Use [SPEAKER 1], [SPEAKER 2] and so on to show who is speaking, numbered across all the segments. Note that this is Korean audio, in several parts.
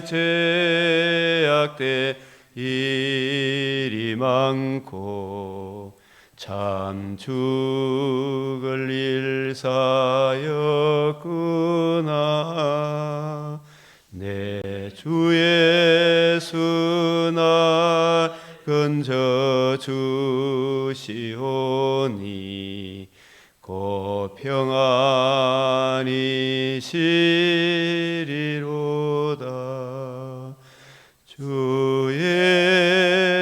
[SPEAKER 1] 제약돼 일이 많고 참 죽을 일사였구나. 내 주 예수 날 건져 주시오니 곧 평안히 시리로다. 주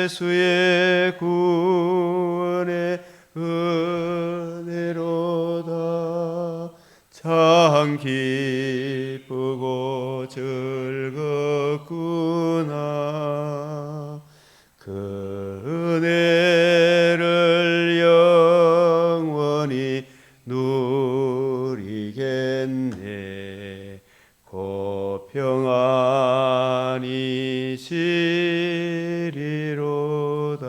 [SPEAKER 1] 예수의 구원의 은혜로다. 참 기쁘고 즐겁구나. 그 은혜를 영원히 누리겠네. 곧 평안히 시리로다.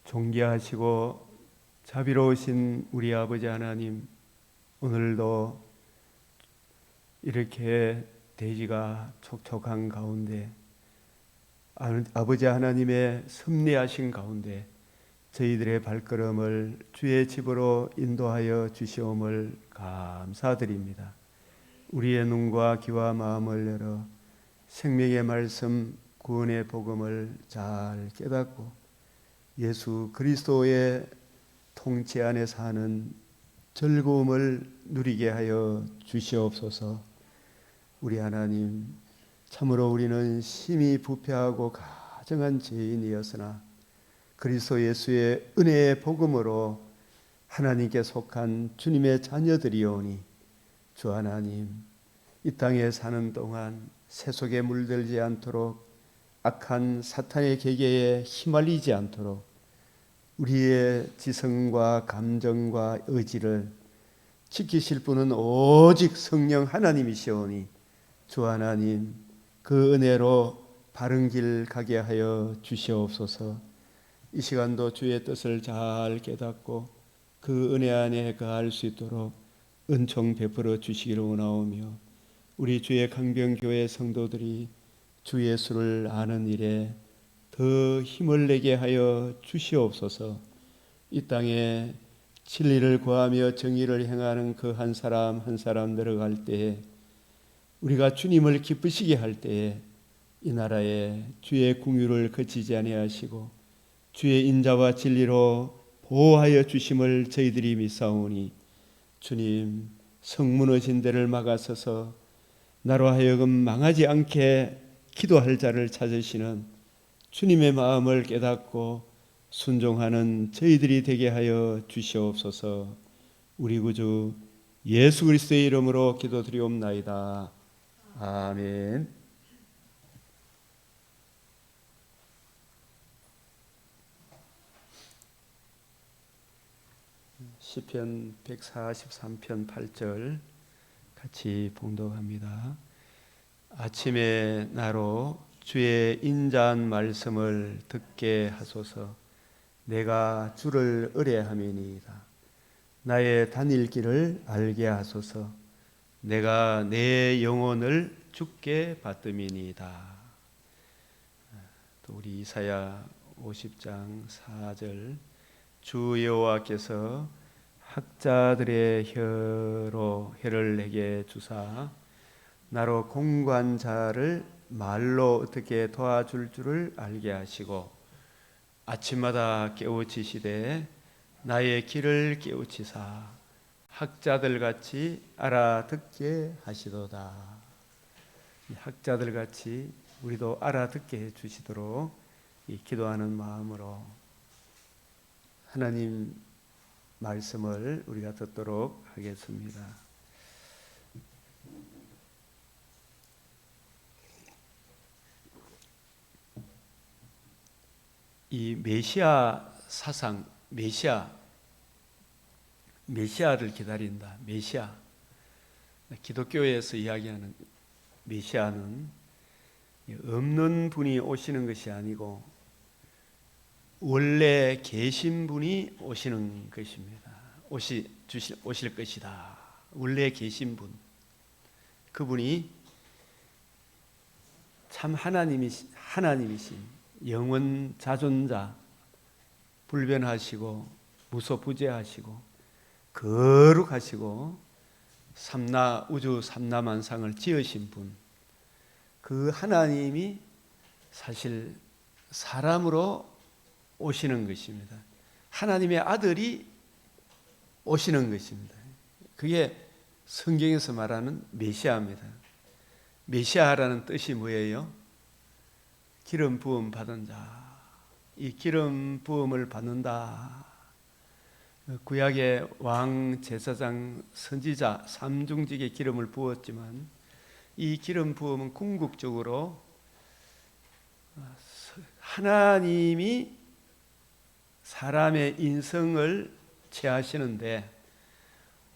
[SPEAKER 1] 존귀하시고 자비로우신 우리 아버지 하나님, 오늘도 이렇게 대지가 촉촉한 가운데 아버지 하나님의 섭리하신 가운데 저희들의 발걸음을 주의 집으로 인도하여 주시옴을 감사드립니다. 우리의 눈과 귀와 마음을 열어 생명의 말씀, 구원의 복음을 잘 깨닫고 예수 그리스도의 통치 안에 사는 즐거움을 누리게 하여 주시옵소서. 우리 하나님, 참으로 우리는 심히 부패하고 가증한 죄인이었으나 그리스도 예수의 은혜의 복음으로 하나님께 속한 주님의 자녀들이오니, 주 하나님, 이 땅에 사는 동안 세속에 물들지 않도록 악한 사탄의 계계에 휘말리지 않도록 우리의 지성과 감정과 의지를 지키실 분은 오직 성령 하나님이시오니, 주 하나님, 그 은혜로 바른 길 가게 하여 주시옵소서. 이 시간도 주의 뜻을 잘 깨닫고 그 은혜 안에 거할 수 있도록 은총 베풀어 주시기를 원하오며, 우리 주의 강병교회 성도들이 주 예수를 아는 일에 더 힘을 내게 하여 주시옵소서. 이 땅에 진리를 구하며 정의를 행하는 그 한 사람 한 사람 늘어갈 때에, 우리가 주님을 기쁘시게 할 때에 이 나라에 주의 궁유를 그치지 아니하시고 주의 인자와 진리로 보호하여 주심을 저희들이 믿사오니, 주님, 성 무너진 데를 막아서서 나로 하여금 망하지 않게 기도할 자를 찾으시는 주님의 마음을 깨닫고 순종하는 저희들이 되게 하여 주시옵소서. 우리 구주 예수 그리스도의 이름으로 기도드리옵나이다. 아멘. 시편 143편 8절 같이 봉독합니다. 아침에 나로 주의 인자한 말씀을 듣게 하소서. 내가 주를 의뢰함이니이다. 나의 다닐 길을 알게 하소서. 내가 내 영혼을 주께 받음이니이다. 또 우리 이사야 50장 4절, 주 여호와께서 학자들의 혀로 혀를 내게 주사 나로 공고한 자를 말로 어떻게 도와줄 줄을 알게 하시고 아침마다 깨우치시되 나의 길을 깨우치사 학자들같이 알아듣게 하시도다. 학자들같이 우리도 알아듣게 해주시도록 기도하는 마음으로 하나님 말씀을 우리가 듣도록 하겠습니다. 이 메시아 사상, 메시아를 기다린다. 메시아, 기독교에서 이야기하는 메시아는 없는 분이 오시는 것이 아니고 원래 계신 분이 오시는 것입니다. 오실 것이다. 원래 계신 분, 그분이 참 하나님이신 영원 자존자, 불변하시고 무소부재하시고 거룩하시고 우주 삼라만상을 지으신 분, 그 하나님이 사실 사람으로 오시는 것입니다. 하나님의 아들이 오시는 것입니다. 그게 성경에서 말하는 메시아입니다. 메시아라는 뜻이 뭐예요? 기름 부음 받은 자. 이 기름 부음을 받는다. 구약의 왕, 제사장, 선지자 삼중직에 기름을 부었지만 이 기름 부음은 궁극적으로 하나님이 사람의 인성을 취하시는데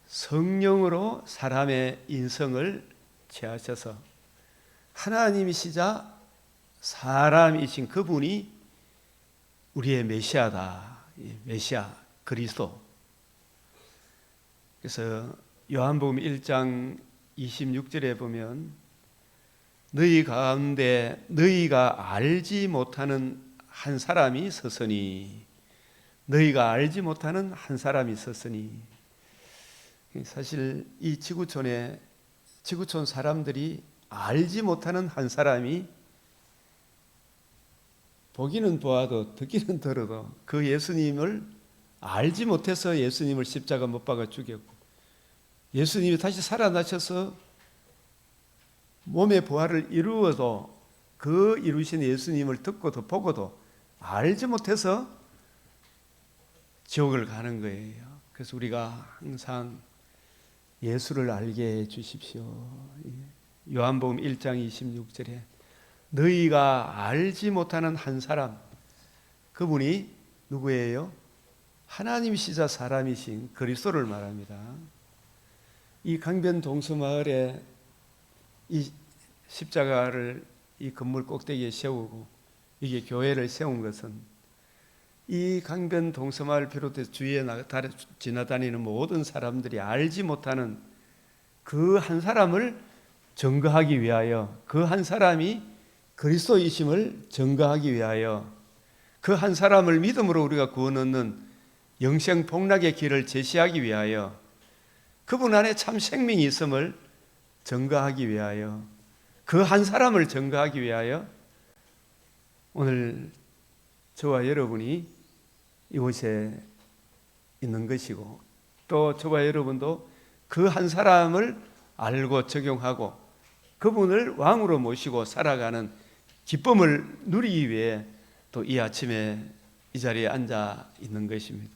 [SPEAKER 1] 성령으로 사람의 인성을 취하셔서 하나님이시자 사람이신 그분이 우리의 메시아다. 메시아 그리스도. 그래서 요한복음 1장 26절에 보면 너희 가운데 너희가 알지 못하는 한 사람이 서서니, 너희가 알지 못하는 한 사람이 서서니. 사실 이 지구촌 사람들이 알지 못하는 한 사람이 보기는 보아도 듣기는 들어도 그 예수님을 알지 못해서 예수님을 십자가 못 박아 죽였고, 예수님이 다시 살아나셔서 몸의 부활을 이루어도 그 이루신 예수님을 듣고도 보고도 알지 못해서 지옥을 가는 거예요. 그래서 우리가 항상 예수를 알게 해 주십시오. 요한복음 1장 26절에 너희가 알지 못하는 한 사람, 그분이 누구예요? 하나님이시자 사람이신 그리스도를 말합니다. 이 강변 동서마을에 이 십자가를 이 건물 꼭대기에 세우고 이게 교회를 세운 것은 이 강변 동서마을 비롯해서 주위에 지나다니는 모든 사람들이 알지 못하는 그 한 사람을 증거하기 위하여, 그 한 사람이 그리스도이심을 증거하기 위하여, 그 한 사람을 믿음으로 우리가 구원 얻는 영생 복락의 길을 제시하기 위하여, 그분 안에 참 생명이 있음을 증거하기 위하여, 그 한 사람을 증거하기 위하여 오늘 저와 여러분이 이곳에 있는 것이고, 또 저와 여러분도 그 한 사람을 알고 적용하고 그분을 왕으로 모시고 살아가는 기쁨을 누리기 위해 또 이 아침에 이 자리에 앉아 있는 것입니다.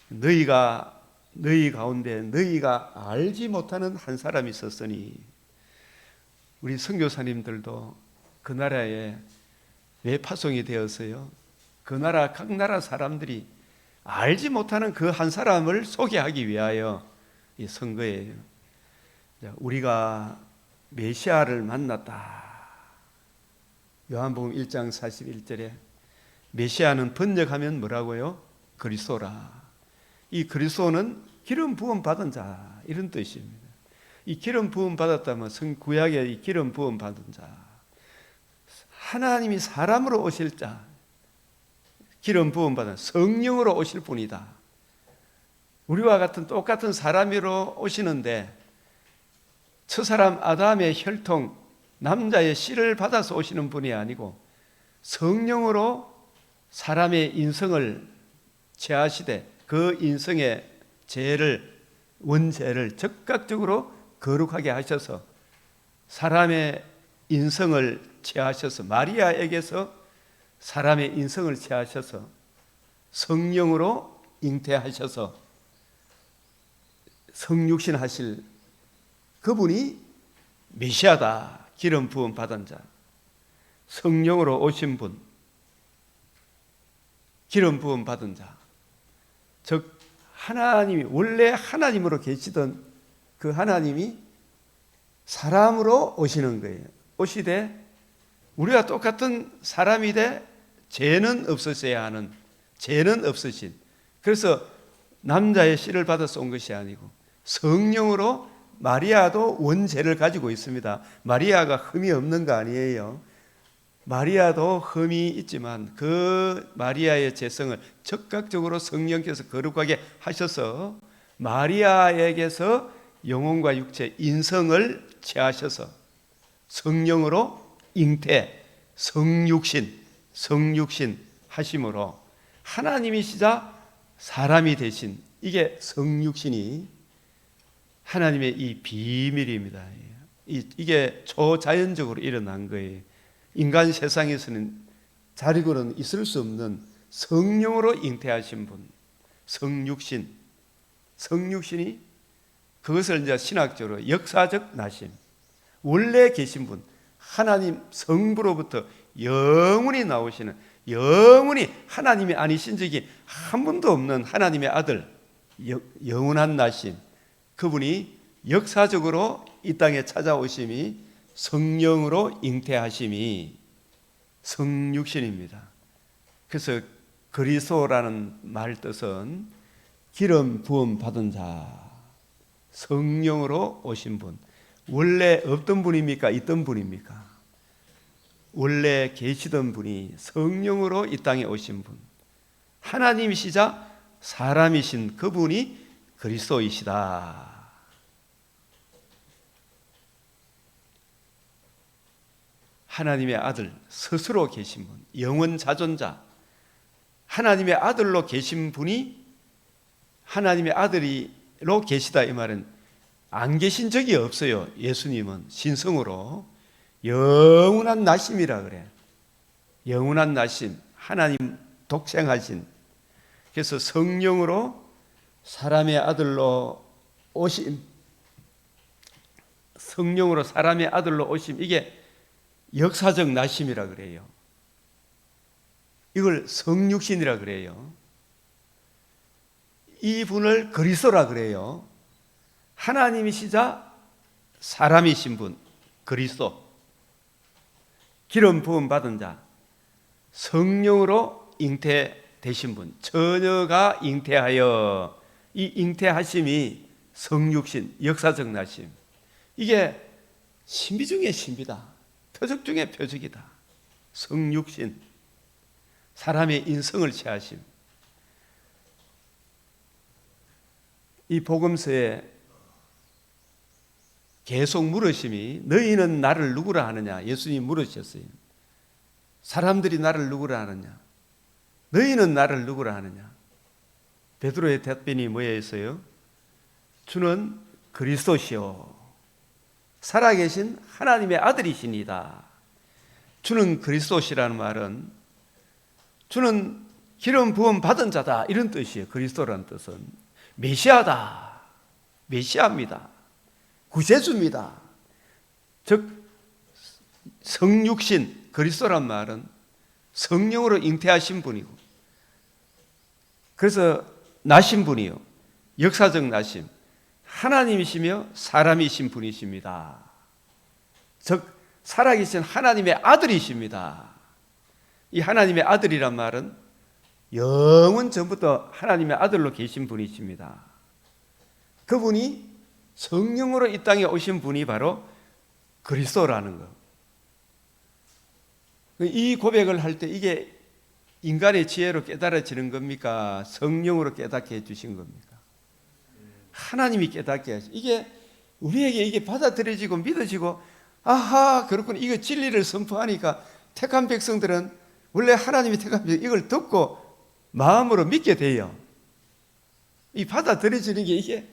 [SPEAKER 1] 너희 가운데 너희가 알지 못하는 한 사람이 있었으니, 우리 선교사님들도 그 나라에 왜 파송이 되었어요? 그 나라 각 나라 사람들이 알지 못하는 그 한 사람을 소개하기 위하여 선 거예요. 우리가 메시아를 만났다. 요한복음 1장 41절에 메시아는 번역하면 뭐라고요? 그리스도라. 이 그리스도는 기름 부음 받은 자, 이런 뜻입니다. 이 기름 부음 받았다면 구약의 이 기름 부음 받은 자, 하나님이 사람으로 오실 자, 기름 부음 받은 성령으로 오실 분이다. 우리와 같은 똑같은 사람으로 오시는데 첫사람 아담의 혈통, 남자의 씨를 받아서 오시는 분이 아니고 성령으로 사람의 인성을 취하시되 그 인성의 원죄를 즉각적으로 거룩하게 하셔서 사람의 인성을 취하셔서, 마리아에게서 사람의 인성을 취하셔서 성령으로 잉태하셔서 성육신 하실 그분이 메시아다. 기름 부음 받은 자, 성령으로 오신 분, 기름 부음 받은 자, 즉 하나님이 원래 하나님으로 계시던 그 하나님이 사람으로 오시는 거예요. 오시되 우리가 똑같은 사람이되 죄는 없으셔야 하는, 죄는 없으신, 그래서 남자의 씨를 받아서 온 것이 아니고 성령으로 마리아도 원죄를 가지고 있습니다. 마리아가 흠이 없는 거 아니에요. 마리아도 흠이 있지만 그 마리아의 죄성을 적극적으로 성령께서 거룩하게 하셔서 마리아에게서 영혼과 육체, 인성을 취하셔서 성령으로 잉태, 성육신 하심으로 하나님이시자 사람이 되신, 이게 성육신이 하나님의 이 비밀입니다. 이게 초자연적으로 일어난 거예요. 인간 세상에서는 자리고는 있을 수 없는 성령으로 잉태하신 분, 성육신이 그것을 이제 신학적으로 역사적 나심, 원래 계신 분, 하나님 성부로부터 영원히 나오시는, 영원히 하나님이 아니신 적이 한 번도 없는 하나님의 아들, 영원한 나심, 그분이 역사적으로 이 땅에 찾아오심이 성령으로 잉태하심이 성육신입니다. 그래서 그리스도라는 말 뜻은 기름 부음 받은 자, 성령으로 오신 분. 원래 없던 분입니까? 있던 분입니까? 원래 계시던 분이 성령으로 이 땅에 오신 분, 하나님이시자 사람이신 그분이 그리스도이시다. 하나님의 아들 스스로 계신 분, 영원 자존자, 하나님의 아들로 계신 분이 하나님의 아들로 계시다, 이 말은 안 계신 적이 없어요. 예수님은 신성으로 영원한 나심이라 그래. 영원한 나심, 하나님 독생하신. 그래서 성령으로 사람의 아들로 오심, 성령으로 사람의 아들로 오심, 이게 역사적 나심이라 그래요. 이걸 성육신이라 그래요. 이 분을 그리스도라 그래요. 하나님이시자 사람이신 분, 그리스도. 기름 부음 받은 자, 성령으로 잉태되신 분, 처녀가 잉태하여, 이 잉태하심이 성육신, 역사적 나심. 이게 신비 중에 신비다. 표적 중에 표적이다. 성육신, 사람의 인성을 취하심. 이 복음서에 계속 물으심이, 너희는 나를 누구라 하느냐? 예수님이 물으셨어요. 사람들이 나를 누구라 하느냐? 너희는 나를 누구라 하느냐? 베드로의 답변이 뭐였어요? 주는 그리스도시요 살아계신 하나님의 아들이시니다. 주는 그리스도시라는 말은 주는 기름 부음 받은 자다, 이런 뜻이에요. 그리스도라는 뜻은 메시아다, 메시아입니다, 구세주입니다. 즉 성육신, 그리스도란 말은 성령으로 잉태하신 분이고, 그래서 나신 분이요, 역사적 나심, 하나님이시며 사람이신 분이십니다. 즉 살아계신 하나님의 아들이십니다. 이 하나님의 아들이란 말은 영원 전부터 하나님의 아들로 계신 분이십니다. 그분이 성령으로 이 땅에 오신 분이 바로 그리스도라는 것. 이 고백을 할 때 이게 인간의 지혜로 깨달아지는 겁니까? 성령으로 깨닫게 해주신 겁니까? 하나님이 깨닫게 하시. 이게 우리에게 이게 받아들여지고 믿어지고, 아하, 그렇구나, 이거 진리를 선포하니까 택한 백성들은, 원래 하나님이 택한 백성, 이걸 듣고 마음으로 믿게 돼요. 이 받아들여지는 게 이게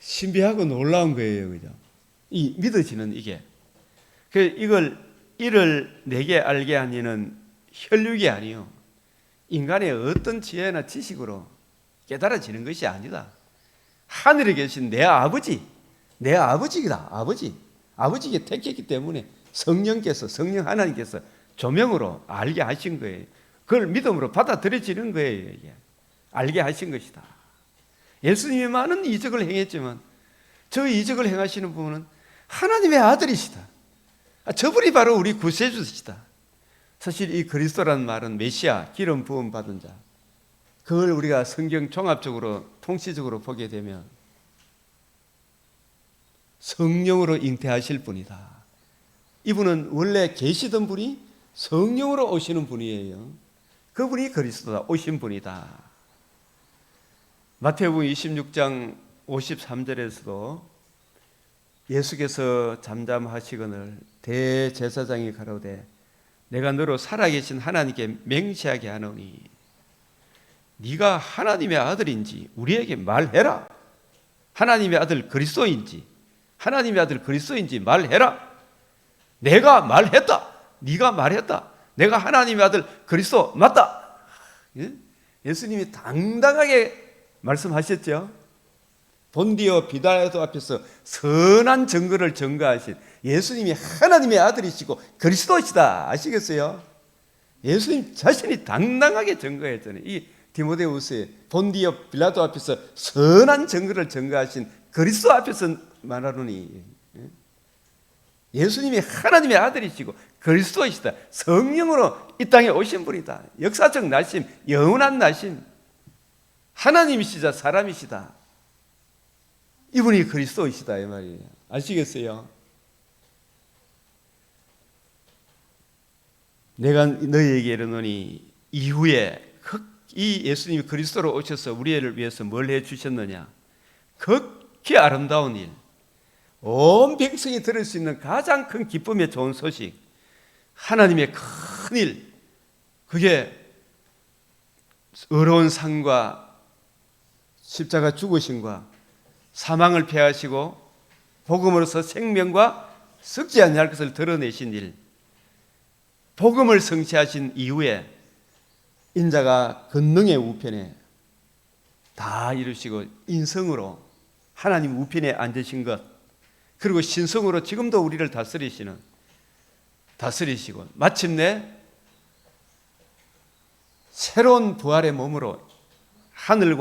[SPEAKER 1] 신비하고 놀라운 거예요, 그죠? 이 믿어지는 이게. 이를 내게 알게 하니는 혈육이 아니요, 인간의 어떤 지혜나 지식으로 깨달아지는 것이 아니다. 하늘에 계신 내 아버지, 내 아버지이다. 아버지가 택했기 때문에 성령 하나님께서 조명으로 알게 하신 거예요. 그걸 믿음으로 받아들여지는 거예요. 이게. 알게 하신 것이다. 예수님이 많은 이적을 행했지만 저 이적을 행하시는 분은 하나님의 아들이시다. 저분이 바로 우리 구세주시다. 사실 이 그리스도라는 말은 메시아, 기름 부음 받은 자, 그걸 우리가 성경 종합적으로 통치적으로 보게 되면 성령으로 잉태하실 분이다. 이분은 원래 계시던 분이 성령으로 오시는 분이에요. 그분이 그리스도다. 오신 분이다. 마태복음 26장 53절에서도 예수께서 잠잠하시거늘 대제사장이 가로되 내가 너로 살아계신 하나님께 맹세하게 하노니 네가 하나님의 아들인지 우리에게 말해라. 하나님의 아들 그리스도인지 하나님의 아들 그리스도인지 말해라. 내가 말했다. 네가 말했다. 내가 하나님의 아들 그리스도 맞다. 예수님이 당당하게 말씀하셨죠. 본디오 비라도 앞에서 선한 증거를 증거하신 예수님이 하나님의 아들이시고 그리스도시다. 아시겠어요? 예수님 자신이 당당하게 증거했잖아요. 이 디모데후서에 본디오 빌라도 앞에서 선한 증거를 증거하신 그리스도 앞에서 말하노니 예수님이 하나님의 아들이시고 그리스도이시다. 성령으로 이 땅에 오신 분이다. 역사적 나심, 영원한 나심, 하나님이시자 사람이시다. 이분이 그리스도이시다 이 말이에요. 아시겠어요? 내가 너희에게 이르노니 이후에 이 예수님이 그리스도로 오셔서 우리를 위해서 뭘 해주셨느냐? 극히 아름다운 일, 온 백성이 들을 수 있는 가장 큰 기쁨의 좋은 소식, 하나님의 큰 일, 그게 의로운 상과 십자가 죽으심과 사망을 패하시고 복음으로서 생명과 썩지 아니할 것을 드러내신 일, 복음을 성취하신 이후에 인자가 권능의 우편에 다 이루시고 인성으로 하나님 우편에 앉으신 것, 그리고 신성으로 지금도 우리를 다스리시고 마침내 새로운 부활의 몸으로 하늘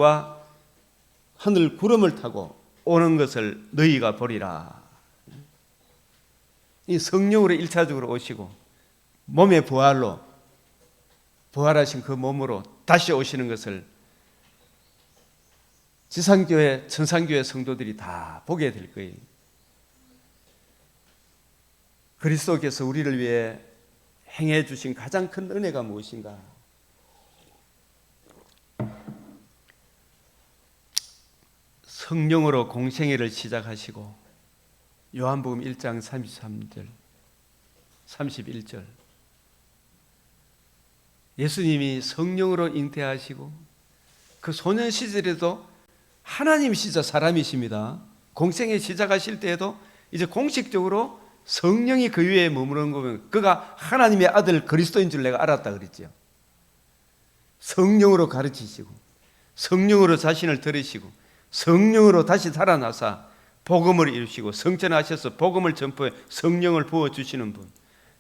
[SPEAKER 1] 구름을 타고 오는 것을 너희가 보리라. 이 성령으로 1차적으로 오시고 몸의 부활로 부활하신 그 몸으로 다시 오시는 것을 지상교회, 천상교회 성도들이 다 보게 될 거예요. 그리스도께서 우리를 위해 행해 주신 가장 큰 은혜가 무엇인가? 성령으로 공생애를 시작하시고 요한복음 1장 33절 31절 예수님이 성령으로 잉태하시고 그 소년 시절에도 하나님이시자 사람이십니다. 공생애 시작하실 때에도 이제 공식적으로 성령이 그 위에 머무르는 거 보면 그가 하나님의 아들 그리스도인 줄 내가 알았다 그랬죠. 성령으로 가르치시고 성령으로 자신을 들으시고 성령으로 다시 살아나사 복음을 이루시고 성전하셔서 복음을 전포해 성령을 부어주시는 분,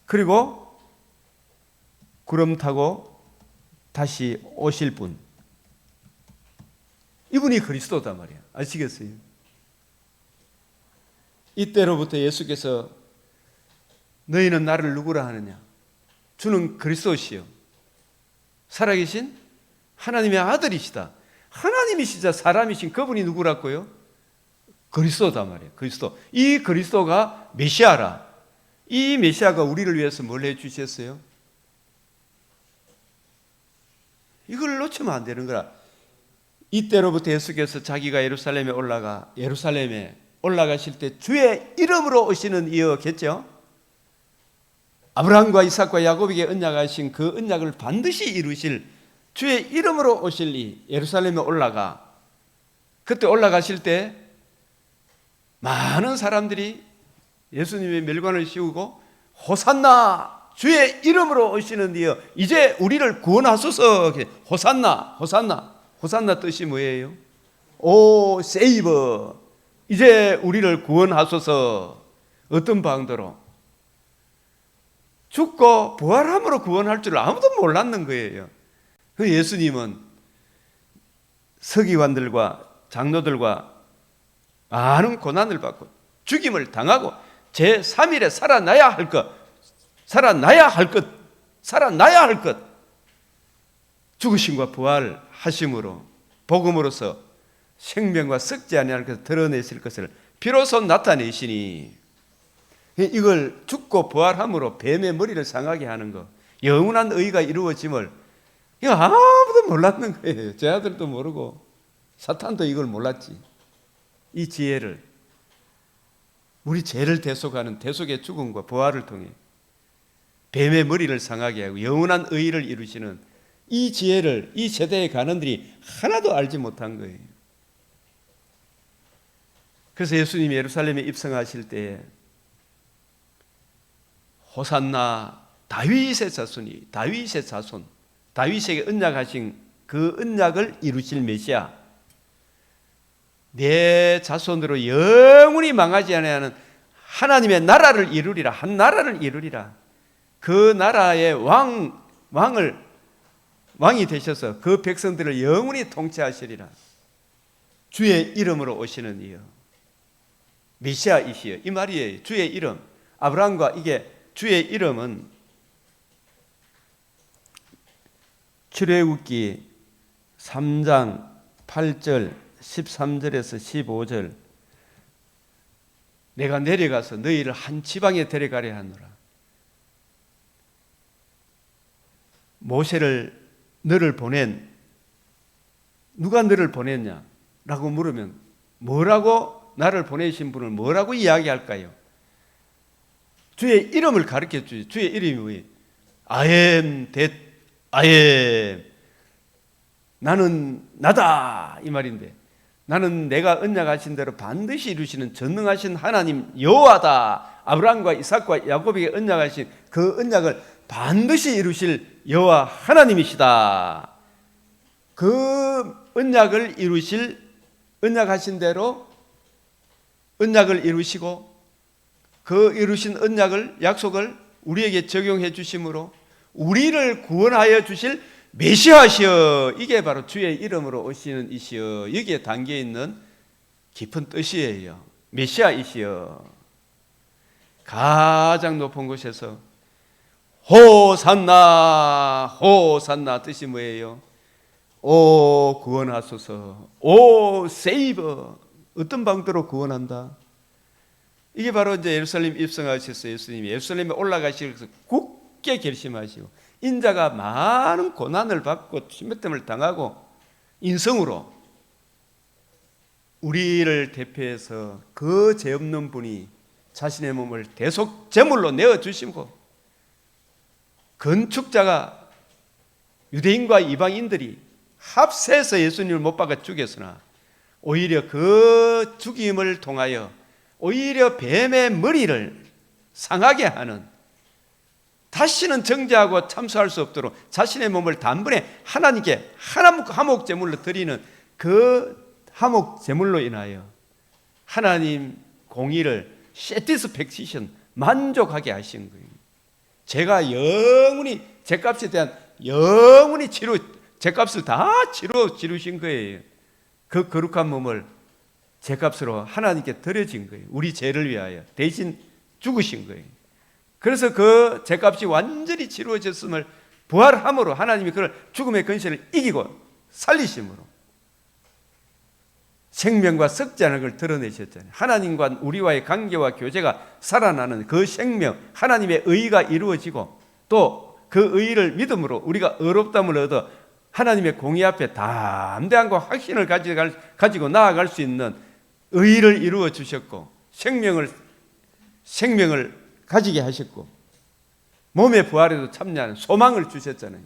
[SPEAKER 1] 그리고 구름 타고 다시 오실 분, 이분이 그리스도다 말이야. 아시겠어요? 이때로부터 예수께서 너희는 나를 누구라 하느냐? 주는 그리스도시요 살아계신 하나님의 아들이시다. 하나님이시자 사람이신 그분이 누구라고요? 그리스도다 말이에요. 그리스도. 이 그리스도가 메시아라. 이 메시아가 우리를 위해서 뭘 해주셨어요? 이걸 놓치면 안 되는 거라. 이때로부터 예수께서 자기가 예루살렘에 올라가실 때 주의 이름으로 오시는 이어겠죠? 아브라함과 이삭과 야곱에게 언약하신 그 언약을 반드시 이루실 주의 이름으로 오실 이 예루살렘에 올라가. 그때 올라가실 때 많은 사람들이 예수님의 멸관을 씌우고 호산나 주의 이름으로 오시는 이여 이제 우리를 구원하소서. 호산나 호산나 호산나 뜻이 뭐예요? 오 세이버 이제 우리를 구원하소서. 어떤 방도로? 죽고 부활함으로 구원할 줄 아무도 몰랐는 거예요. 그 예수님은 서기관들과 장로들과 많은 고난을 받고 죽임을 당하고 제3일에 살아나야 할 것 죽으심과 부활하심으로 복음으로서 생명과 썩지 아니할 것을 드러내실 것을 비로소 나타내시니, 이걸 죽고 부활함으로 뱀의 머리를 상하게 하는 거, 영원한 의가 이루어짐을 이거 아무도 몰랐는 거예요. 제 아들도 모르고 사탄도 이걸 몰랐지. 이 지혜를, 우리 죄를 대속하는 대속의 죽음과 부활을 통해 뱀의 머리를 상하게 하고 영원한 의를 이루시는 이 지혜를 이 세대의 간원들이 하나도 알지 못한 거예요. 그래서 예수님이 예루살렘에 입성하실 때에 호산나 다윗의 자손이, 다윗의 자손, 다윗에게 언약하신 그 언약을 이루실 메시아, 내 자손으로 영원히 망하지 아니하는 하나님의 나라를 이루리라. 한 나라를 이루리라. 그 나라의 왕이 되셔서 그 백성들을 영원히 통치하시리라. 주의 이름으로 오시는 이여, 메시아이시여, 이 말이에요. 주의 이름. 아브라함과 이게 주의 이름은 출애굽기 3장 8절 13절에서 15절, 내가 내려가서 너희를 한 지방에 데려가려 하노라. 모세를 너를 보낸, 누가 너를 보냈냐? 라고 물으면 뭐라고, 나를 보내신 분을 뭐라고 이야기할까요? 주의 이름을 가르쳐 주지. 주의 이름이 뭐예요? I am that I am. 나는 나다, 이 말인데, 나는 내가 언약하신 대로 반드시 이루시는 전능하신 하나님 여호와다. 아브라함과 이삭과 야곱에게 언약하신 그 언약을 반드시 이루실 여호와 하나님이시다. 그 언약을 이루실, 언약하신 대로 언약을 이루시고 그 이루신 언약을, 약속을 우리에게 적용해 주심으로 우리를 구원하여 주실 메시아시여, 이게 바로 주의 이름으로 오시는 이시여, 여기에 담겨 있는 깊은 뜻이에요. 메시아이시여. 가장 높은 곳에서 호산나, 호산나 뜻이 뭐예요? 오 구원하소서, 오 세이버, 어떤 방도로 구원한다? 이게 바로 이제 예루살렘 입성하셨어요. 예수님이 예루살렘에 올라가시면서 굳게 결심하시고 인자가 많은 고난을 받고 침뱉음을 당하고 인성으로 우리를 대표해서 그 죄 없는 분이 자신의 몸을 대속 제물로 내어주시고, 건축자가 유대인과 이방인들이 합세해서 예수님을 못 박아 죽였으나 오히려 그 죽임을 통하여 오히려 뱀의 머리를 상하게 하는, 다시는 정죄하고 참수할 수 없도록 자신의 몸을 단번에 하나님께 화목 제물로 드리는 그 화목 제물로 인하여 하나님 공의를 satisfaction, 만족하게 하신 거예요. 제가 영원히 죄값에 대한 영원히 죄값을 다 치르신 거예요. 그 거룩한 몸을 죄값으로 하나님께 드려진 거예요. 우리 죄를 위하여 대신 죽으신 거예요. 그래서 그 죄값이 완전히 치루어졌음을 부활함으로 하나님이 그걸 죽음의 근세를 이기고 살리심으로 생명과 썩지 않은 걸 드러내셨잖아요. 하나님과 우리와의 관계와 교제가 살아나는 그 생명, 하나님의 의가 이루어지고 또 그 의를 믿음으로 우리가 의롭다함을 얻어 하나님의 공의 앞에 담대함과 확신을 가지고 나아갈 수 있는 의를 이루어 주셨고, 생명을 가지게 하셨고, 몸의 부활에도 참여하는 소망을 주셨잖아요.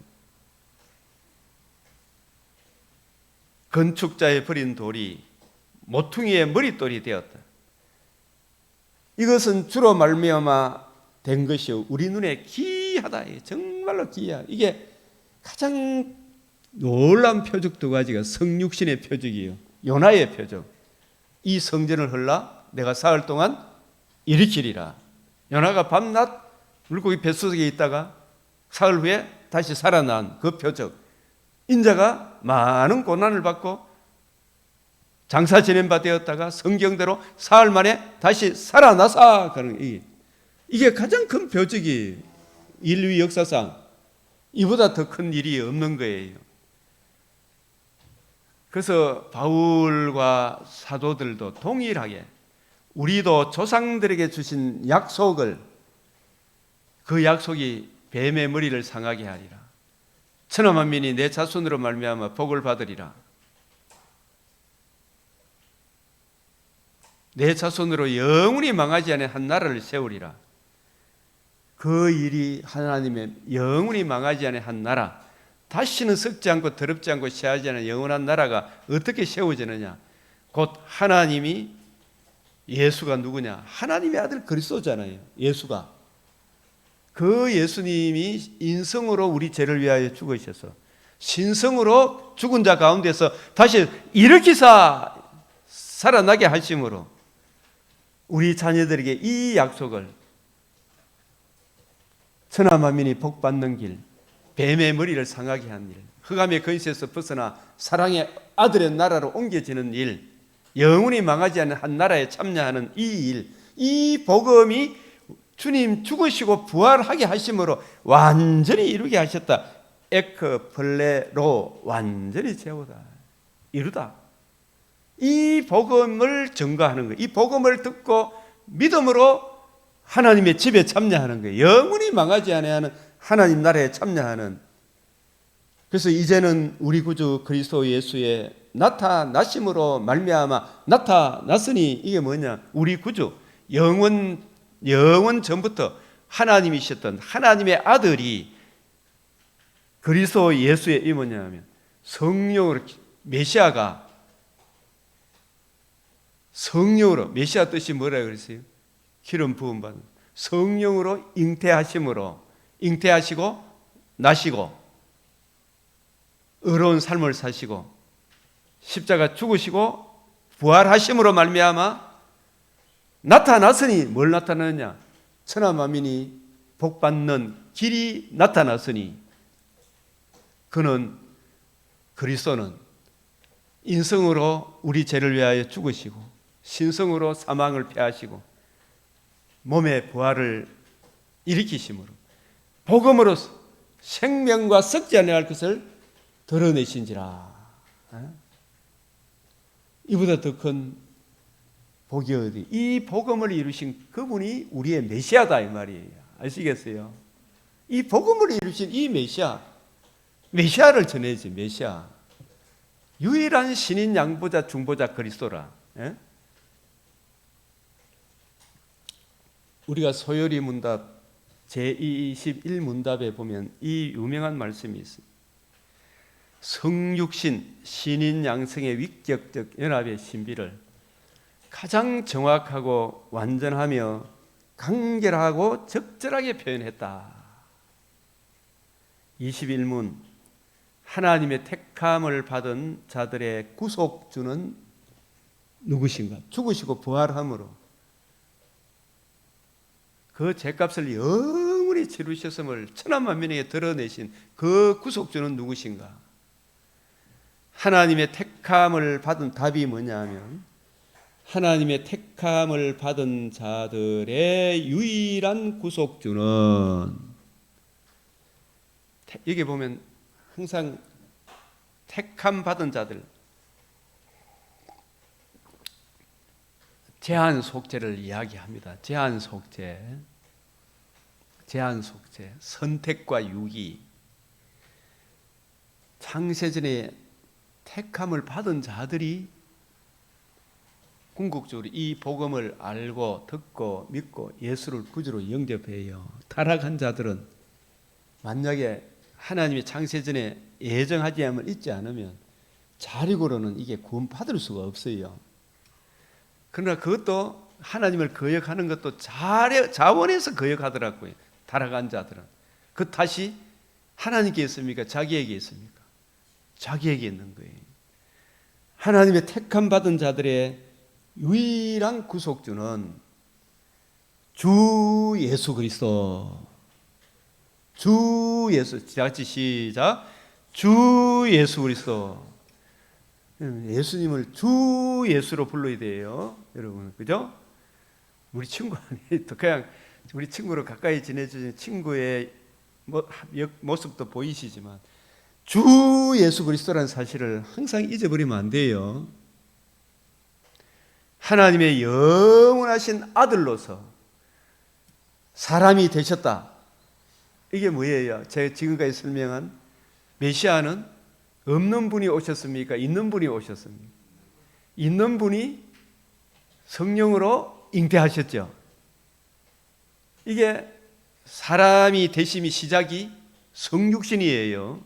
[SPEAKER 1] 건축자의 버린 돌이 모퉁이의 머릿돌이 되었다. 이것은 주로 말미암아 된 것이요 우리 눈에 기이하다. 정말로 기이하다. 이게 가장 놀라운 표적 두 가지가 성육신의 표적이에요. 요나의 표적. 이 성전을 헐라 내가 사흘 동안 일으키리라. 요나가 밤낮 물고기 뱃속에 있다가 사흘 후에 다시 살아난 그 표적. 인자가 많은 고난을 받고 장사 지낸 바 되었다가 성경대로 사흘 만에 다시 살아나사 가는, 이게 가장 큰 표적이 인류 역사상 이보다 더 큰 일이 없는 거예요. 그래서 바울과 사도들도 동일하게 우리도 조상들에게 주신 약속을, 그 약속이 뱀의 머리를 상하게 하리라. 천하 만민이 내 자손으로 말미암아 복을 받으리라. 내 자손으로 영원히 망하지 않은 한 나라를 세우리라. 그 일이 하나님의 영원히 망하지 않은 한 나라, 다시는 썩지 않고 더럽지 않고 시하지 않은 영원한 나라가 어떻게 세워지느냐? 곧 하나님이, 예수가 누구냐? 하나님의 아들 그리스도잖아요. 예수가. 그 예수님이 인성으로 우리 죄를 위하여 죽으셔서 신성으로 죽은 자 가운데서 다시 일으키사 살아나게 하심으로 우리 자녀들에게 이 약속을, 천하 만민이 복 받는 길, 뱀의 머리를 상하게 한 일, 흑암의 근시에서 벗어나 사랑의 아들의 나라로 옮겨지는 일, 영원히 망하지 않는 한 나라에 참여하는 이 일, 이 복음이 주님 죽으시고 부활하게 하심으로 완전히 이루게 하셨다. 에크 플레로, 완전히 채우다, 이루다. 이 복음을 증거하는 거예요. 이 복음을 듣고 믿음으로 하나님의 집에 참여하는 거예요. 영원히 망하지 않는 하나님 나라에 참여하는. 그래서 이제는 우리 구주 그리스도 예수의 나타나심으로 말미암아 나타났으니, 이게 뭐냐? 우리 구주, 영원 전부터 하나님이셨던 하나님의 아들이 그리스도 예수의 이 뭐냐면 성령으로, 메시아가 성령으로, 메시아 뜻이 뭐라 그랬어요? 기름 부음 받은, 성령으로 잉태하심으로, 잉태하시고 나시고 의로운 삶을 사시고 십자가 죽으시고 부활하심으로 말미암아 나타났으니, 뭘 나타났느냐? 천하 만민이 복받는 길이 나타났으니, 그는, 그리스도는 인성으로 우리 죄를 위하여 죽으시고 신성으로 사망을 패하시고 몸의 부활을 일으키심으로 복음으로 생명과 썩지 아니할 것을 드러내신지라. 이보다 더 큰 복이 어디? 이 복음을 이루신 그분이 우리의 메시아다, 이 말이에요. 아시겠어요? 이 복음을 이루신 이 메시아를 전해야지. 메시아, 유일한 신인 양보자 중보자 그리스도라. 예? 우리가 소요리 문답 제21문답에 보면 이 유명한 말씀이 있습니다. 성육신 신인 양성의 위격적 연합의 신비를 가장 정확하고 완전하며 간결하고 적절하게 표현했다. 21문, 하나님의 택함을 받은 자들의 구속주는 누구신가? 죽으시고 부활함으로 그 죄값을 영원히 치르셨음을 천하 만민에게 드러내신 그 구속주는 누구신가? 하나님의 택함을 받은 답이 뭐냐 하면, 하나님의 택함을 받은 자들의 유일한 구속주는, 여기 보면 항상 택함 받은 자들, 제한 속죄를 이야기합니다. 제한 속죄, 선택과 유기. 창세전에 택함을 받은 자들이 궁극적으로 이 복음을 알고 듣고 믿고 예수를 구주로 영접해요. 타락한 자들은 만약에 하나님이 창세전에 예정하지 있지 않으면 자력으로는 이게 구원받을 수가 없어요. 그러나 그것도 하나님을 거역하는 것도 자원해서 거역하더라고요. 타락한 자들은. 그 탓이 하나님께 있습니까? 자기에게 있습니까? 자기에게 있는 거예요. 하나님의 택함 받은 자들의 유일한 구속주는 주 예수 그리스도. 주 예수, 같이 시작. 주 예수 그리스도. 예수님을 주 예수로 불러야 돼요, 여러분. 그죠? 우리 친구 아니에요. 그냥 우리 친구로 가까이 지내주신 친구의 모습도 보이시지만 주 예수 그리스도라는 사실을 항상 잊어버리면 안 돼요. 하나님의 영원하신 아들로서 사람이 되셨다. 이게 뭐예요? 제가 지금까지 설명한 메시아는 없는 분이 오셨습니까? 있는 분이 오셨습니까? 있는 분이 성령으로 잉태하셨죠. 이게 사람이 되심이 시작이 성육신이에요.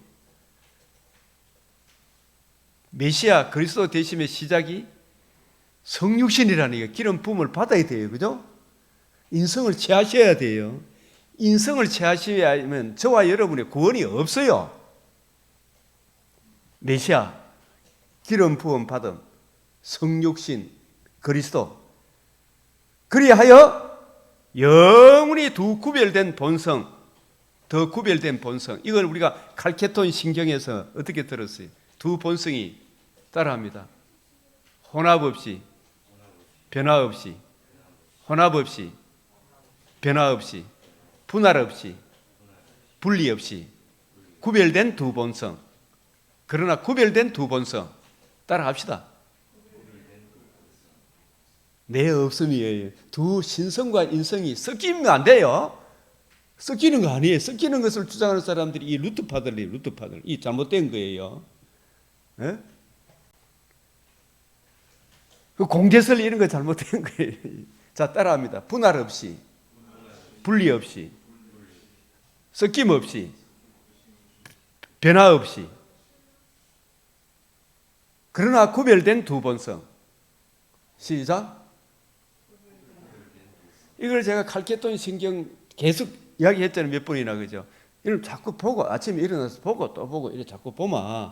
[SPEAKER 1] 메시아 그리스도 되심의 시작이 성육신이라는 게 기름 부음을 받아야 돼요. 그죠? 인성을 취하셔야 돼요. 인성을 취하셔야 하면 저와 여러분의 구원이 없어요. 메시아 기름 부음 받은 성육신 그리스도, 그리하여 영원히 두 구별된 본성, 더 구별된 본성, 이걸 우리가 칼케톤 신경에서 어떻게 들었어요? 두 본성이 따라합니다. 혼합 없이, 변화 없이, 혼합 없이, 변화 없이, 분할 없이, 분리 없이 구별된 두 본성. 그러나 구별된 두 본성 따라 합시다. 내 없음이에요. 두 신성과 인성이 섞이면 안 돼요. 섞이는 거 아니에요. 섞이는 것을 주장하는 사람들이 이 루트파들이에요. 루트파들. 이 잘못된 거예요. 예? 그 공개설 이런 거 잘못된 거예요. 자, 따라합니다. 분할 없이, 분리 없이, 섞임 없이, 변화 없이, 그러나 구별된 두 본성. 시작. 이걸 제가 칼케톤 신경 계속 이야기했잖아요. 몇 번이나, 그죠? 이걸 자꾸 보고, 아침에 일어나서 보고 또 보고, 이렇게 자꾸 보면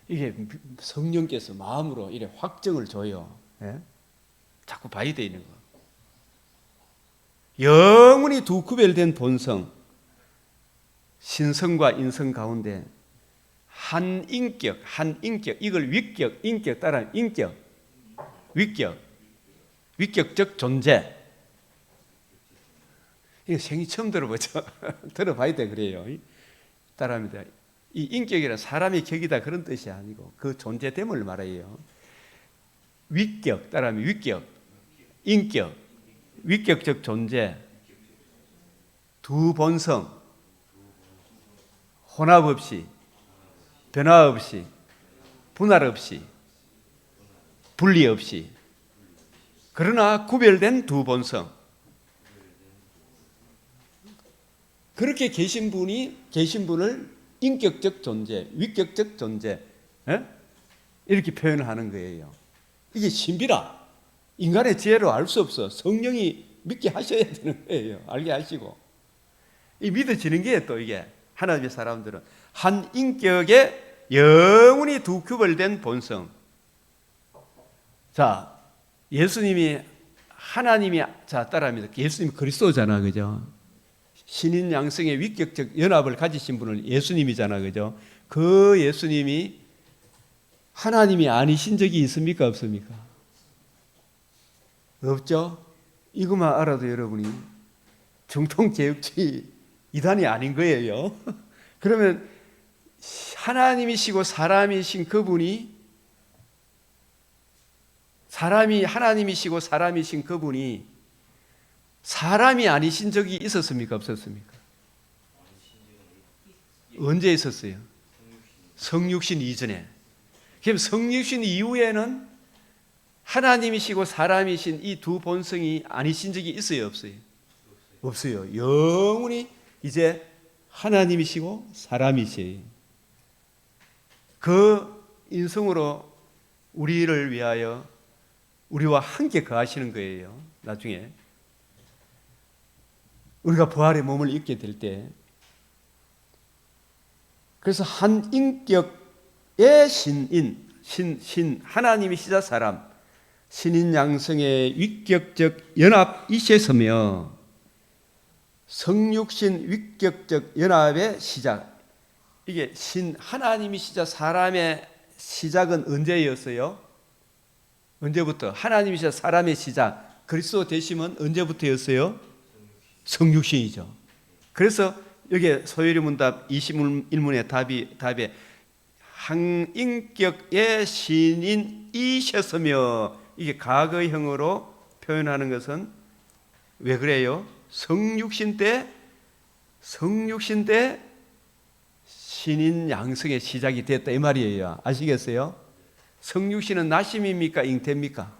[SPEAKER 1] 이게 성령께서 마음으로 이렇게 확정을 줘요. 예? 자꾸 봐야 되는 거. 영원히 두 구별된 본성, 신성과 인성 가운데 한 인격, 이걸 위격, 인격 따라 인격, 위격적 존재. 이거 생이 처음 들어보죠. 들어봐야 돼 그래요. 따라합니다. 이 인격이란 사람의 격이다 그런 뜻이 아니고 그 존재됨을 말해요. 위격 따라하면 위격, 인격, 위격적 존재, 두 본성, 혼합 없이, 변화 없이, 분할 없이, 분리 없이, 그러나 구별된 두 본성. 그렇게 계신 분을 인격적 존재, 위격적 존재, 이렇게 표현하는 거예요. 이게 신비라. 인간의 지혜로 알 수 없어. 성령이 믿게 하셔야 되는 거예요. 알게 하시고. 이 믿어지는 게 또 이게 하나님의 사람들은 한 인격에 영원히 두 구별된 본성. 자, 예수님이 하나님이 따라합니다. 예수님이 그리스도잖아, 그죠? 신인 양성의 위격적 연합을 가지신 분은 예수님이잖아, 그죠? 그 예수님이 하나님이 아니신 적이 있습니까, 없습니까? 없죠? 이것만 알아도 여러분이 정통개혁주의 이단이 아닌 거예요. 그러면 하나님이시고 사람이신 그분이 하나님이시고 사람이신 그분이 사람이 아니신 적이 있었습니까, 없었습니까? 언제 있었어요? 성육신 이전에. 그럼 성육신 이후에는 하나님이시고 사람이신 이 두 본성이 아니신 적이 있어요, 없어요? 없어요. 영원히 이제 하나님이시고 사람이시에요. 그 인성으로 우리를 위하여 우리와 함께 거하시는 거예요. 나중에 우리가 부활의 몸을 입게 될 때. 그래서 한 인격의 신 하나님이시자 사람, 신인 양성의 위격적 연합이시서며 성육신 위격적 연합의 시작. 이게 하나님이시자 사람의 시작은 언제였어요? 언제부터? 하나님이시자 사람의 시작, 그리스도 되심은 언제부터였어요? 성육신이죠. 그래서 여기에 소요리 문답 21문의 답에 한 인격의 신인이셨으며, 이게 과거형으로 표현하는 것은 왜 그래요? 성육신 때 신인 양성의 시작이 됐다 이 말이에요. 아시겠어요? 성육신은 나심입니까? 잉태입니까?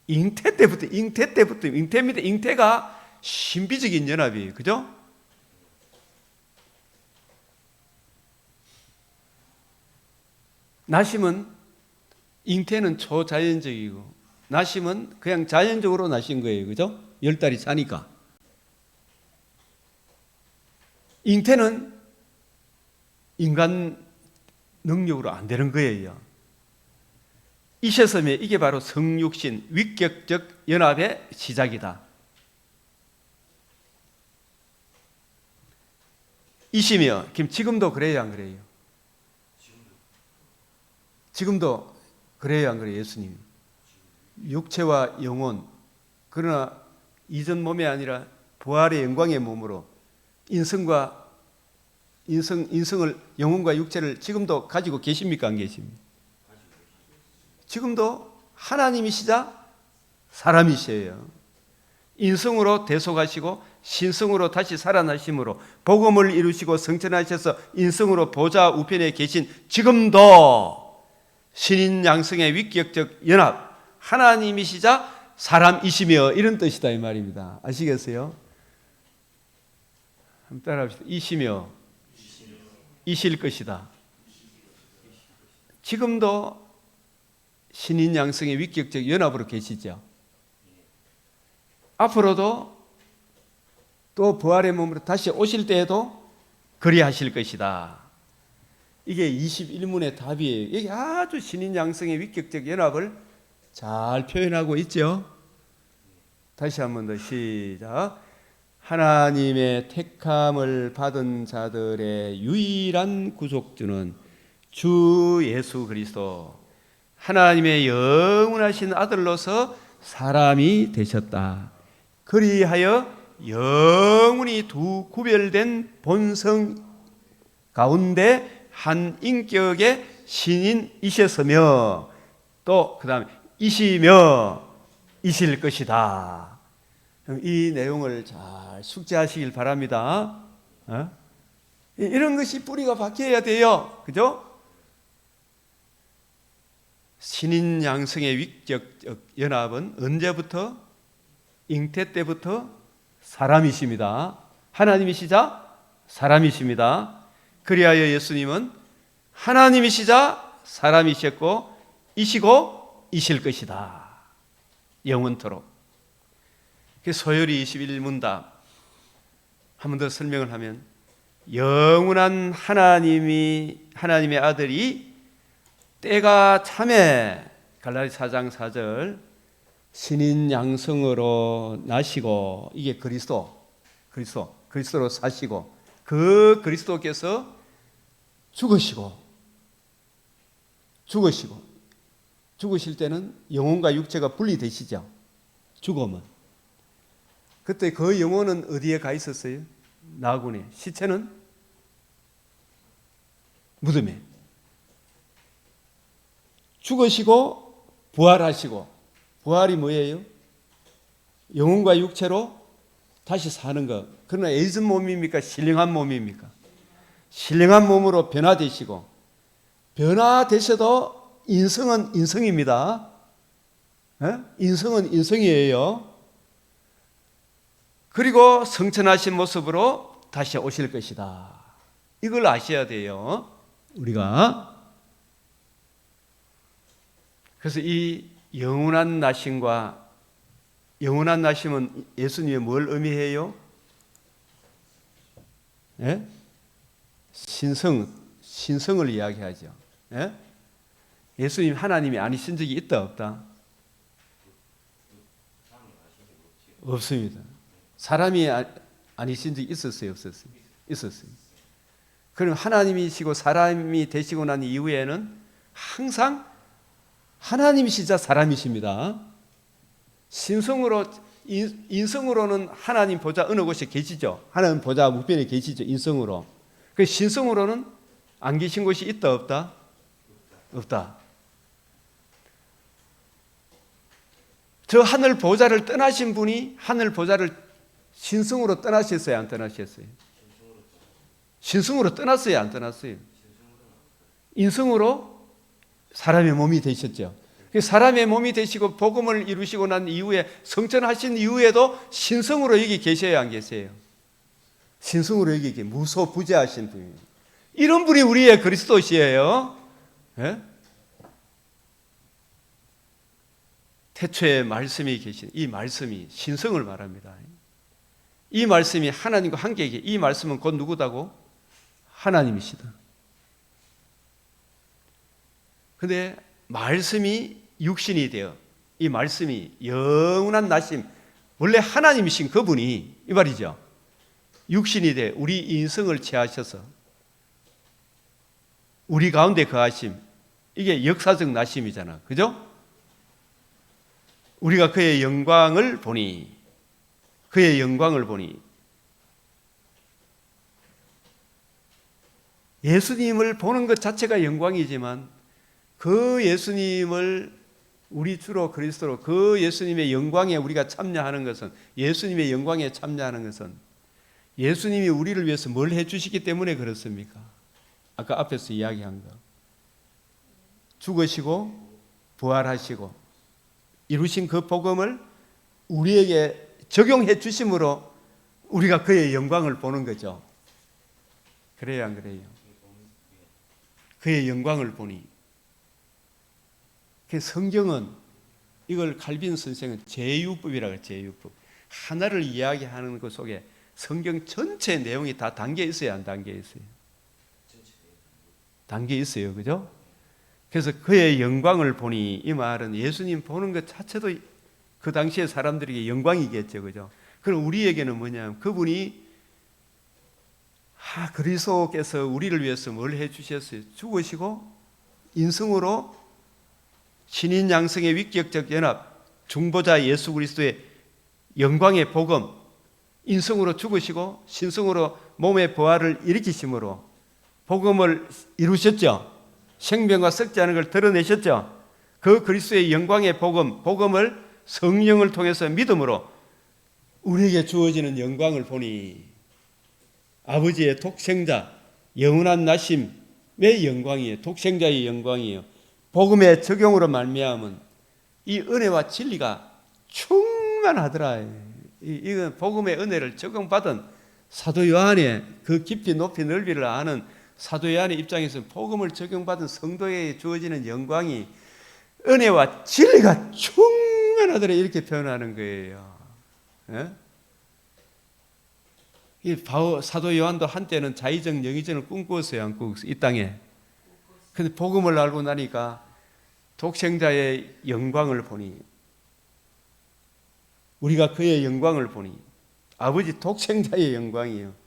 [SPEAKER 1] 잉태 때부터 잉태입니다. 잉태가 신비적인 연합이에요. 그죠? 나심은, 잉태는 초자연적이고 나심은 그냥 자연적으로 나신 거예요. 그죠? 10달이 차니까. 잉태는 인간 능력으로 안 되는 거예요. 이셔섬에 이게 바로 성육신 위격적 연합의 시작이다. 이시며 지금도 그래요, 안 그래요? 지금도 그래요, 안 그래요? 예수님 육체와 영혼, 그러나 이전 몸이 아니라 부활의 영광의 몸으로 인성을 영혼과 육체를 지금도 가지고 계십니까? 안 계십니까? 지금도 하나님이시자 사람이시에요. 인성으로 대속하시고 신성으로 다시 살아나심으로 복음을 이루시고 성천하셔서 인성으로 보좌 우편에 계신 지금도 신인 양성의 위격적 연합, 하나님이시자 사람이시며 이런 뜻이다 이 말입니다. 아시겠어요? 한번 따라합시다. 이시며 이실 것이다. 지금도 신인 양성의 위격적 연합으로 계시죠. 앞으로도 또 부활의 몸으로 다시 오실 때에도 그리하실 것이다. 이게 21문의 답이에요. 이게 아주 신인 양성의 위격적 연합을 잘 표현하고 있죠. 다시 한 번 더 시작. 하나님의 택함을 받은 자들의 유일한 구속주는 주 예수 그리스도, 하나님의 영원하신 아들로서 사람이 되셨다. 그리하여 영원히 두 구별된 본성 가운데 한 인격의 신인이셨으며 또 그 다음에 이시며 이실 것이다. 이 내용을 잘 숙지하시길 바랍니다. 이런 것이 뿌리가 박혀야 돼요. 그죠? 신인 양성의 위격 연합은 언제부터? 잉태 때부터 사람이십니다. 하나님이시자 사람이십니다. 그리하여 예수님은 하나님이시자 사람이셨고 이시고 이실 것이다. 영원토록. 소열이 21문답 한 번 더 설명을 하면, 영원한 하나님의 아들이 때가 참에 갈라디 4장 4절 신인 양성으로 나시고, 이게 그리스도로 사시고, 그 그리스도께서 죽으실 때는 영혼과 육체가 분리되시죠. 죽음은. 그때 그 영혼은 어디에 가 있었어요? 나군에. 시체는 무덤에. 죽으시고 부활하시고, 부활이 뭐예요? 영혼과 육체로 다시 사는 것. 그러나 에이즈 몸입니까? 신령한 몸입니까? 신령한 몸으로 변화되시고, 변화되셔도 인성은 인성입니다. 인성은 인성이에요. 그리고 성천하신 모습으로 다시 오실 것이다. 이걸 아셔야 돼요, 우리가. 그래서 이 영원한 나심과, 영원한 나심은 예수님이 뭘 의미해요? 신성을 이야기하죠. 예수님 하나님이 아니신 적이 있다 없다? 없습니다. 사람이 아니신 적이 있었어요, 없었어요? 있었어요. 그럼 하나님이시고 사람이 되시고 난 이후에는 항상 하나님이시자 사람이십니다. 인성으로는 하나님 보좌 어느 곳에 계시죠. 하나님 보좌 우편에 계시죠, 인성으로. 그 신성으로는 안 계신 곳이 있다 없다? 없다. 저 하늘 보좌를 떠나신 분이 하늘 보좌를 신성으로 떠나셨어요, 안 떠나셨어요? 신성으로 떠났어요, 안 떠났어요? 인성으로 사람의 몸이 되셨죠. 사람의 몸이 되시고 복음을 이루시고 난 이후에 성천하신 이후에도 신성으로 여기 계셔야 안 계세요? 신성으로 여기 무소부재하신 분이에요. 이런 분이 우리의 그리스도시예요. 예? 태초에 말씀이 계신 이 말씀이 신성을 말합니다. 이 말씀이 하나님과 함께 이 말씀은 곧 누구다고? 하나님이시다. 근데 말씀이 육신이 되어 이 말씀이 영원한 나심, 원래 하나님이신 그분이 이 말이죠. 육신이 되어 우리 인성을 취하셔서 우리 가운데 거하심, 이게 역사적 나심이잖아. 그죠? 우리가 그의 영광을 보니, 그의 영광을 보니, 예수님을 보는 것 자체가 영광이지만 그 예수님을 우리 주로 그리스도로 그 예수님의 영광에 우리가 참여하는 것은, 예수님의 영광에 참여하는 것은 예수님이 우리를 위해서 뭘 해주시기 때문에 그렇습니까? 아까 앞에서 이야기한 거, 죽으시고 부활하시고 이루신 그 복음을 우리에게 적용해 주심으로 우리가 그의 영광을 보는 거죠. 그래요, 안 그래요? 그의 영광을 보니, 그 성경은 이걸 칼빈 선생은 제유법이라고 해요. 제유법. 하나를 이야기하는 것 속에 성경 전체 내용이 다 담겨 있어요, 안 담겨 있어요? 담겨 있어요, 그죠? 그래서 그의 영광을 보니, 이 말은 예수님 보는 것 자체도 그 당시에 사람들에게 영광이겠죠, 그죠? 그럼 우리에게는 뭐냐면 그분이 그리스도께서 우리를 위해서 뭘 해주셨어요? 죽으시고 인성으로 신인 양성의 위격적 연합, 중보자 예수 그리스도의 영광의 복음, 인성으로 죽으시고 신성으로 몸의 부활을 일으키심으로 복음을 이루셨죠. 생명과 썩지 않은 걸 드러내셨죠. 그 그리스도의 영광의 복음을 성령을 통해서 믿음으로 우리에게 주어지는 영광을 보니, 아버지의 독생자, 영원한 나심의 영광이에요. 독생자의 영광이에요. 복음의 적용으로 말미암은 이 은혜와 진리가 충만하더라. 이건 복음의 은혜를 적용받은 사도 요한의 그 깊이 높이 넓이를 아는 사도 요한의 입장에서 복음을 적용받은 성도에게 주어지는 영광이 은혜와 진리가 충만하더라, 이렇게 표현하는 거예요. 예? 사도 요한도 한때는 자의적 영의정을 꿈꾸었어요, 안 꿈꿨어요? 이 땅에. 근데 복음을 알고 나니까 독생자의 영광을 보니, 우리가 그의 영광을 보니, 아버지 독생자의 영광이에요.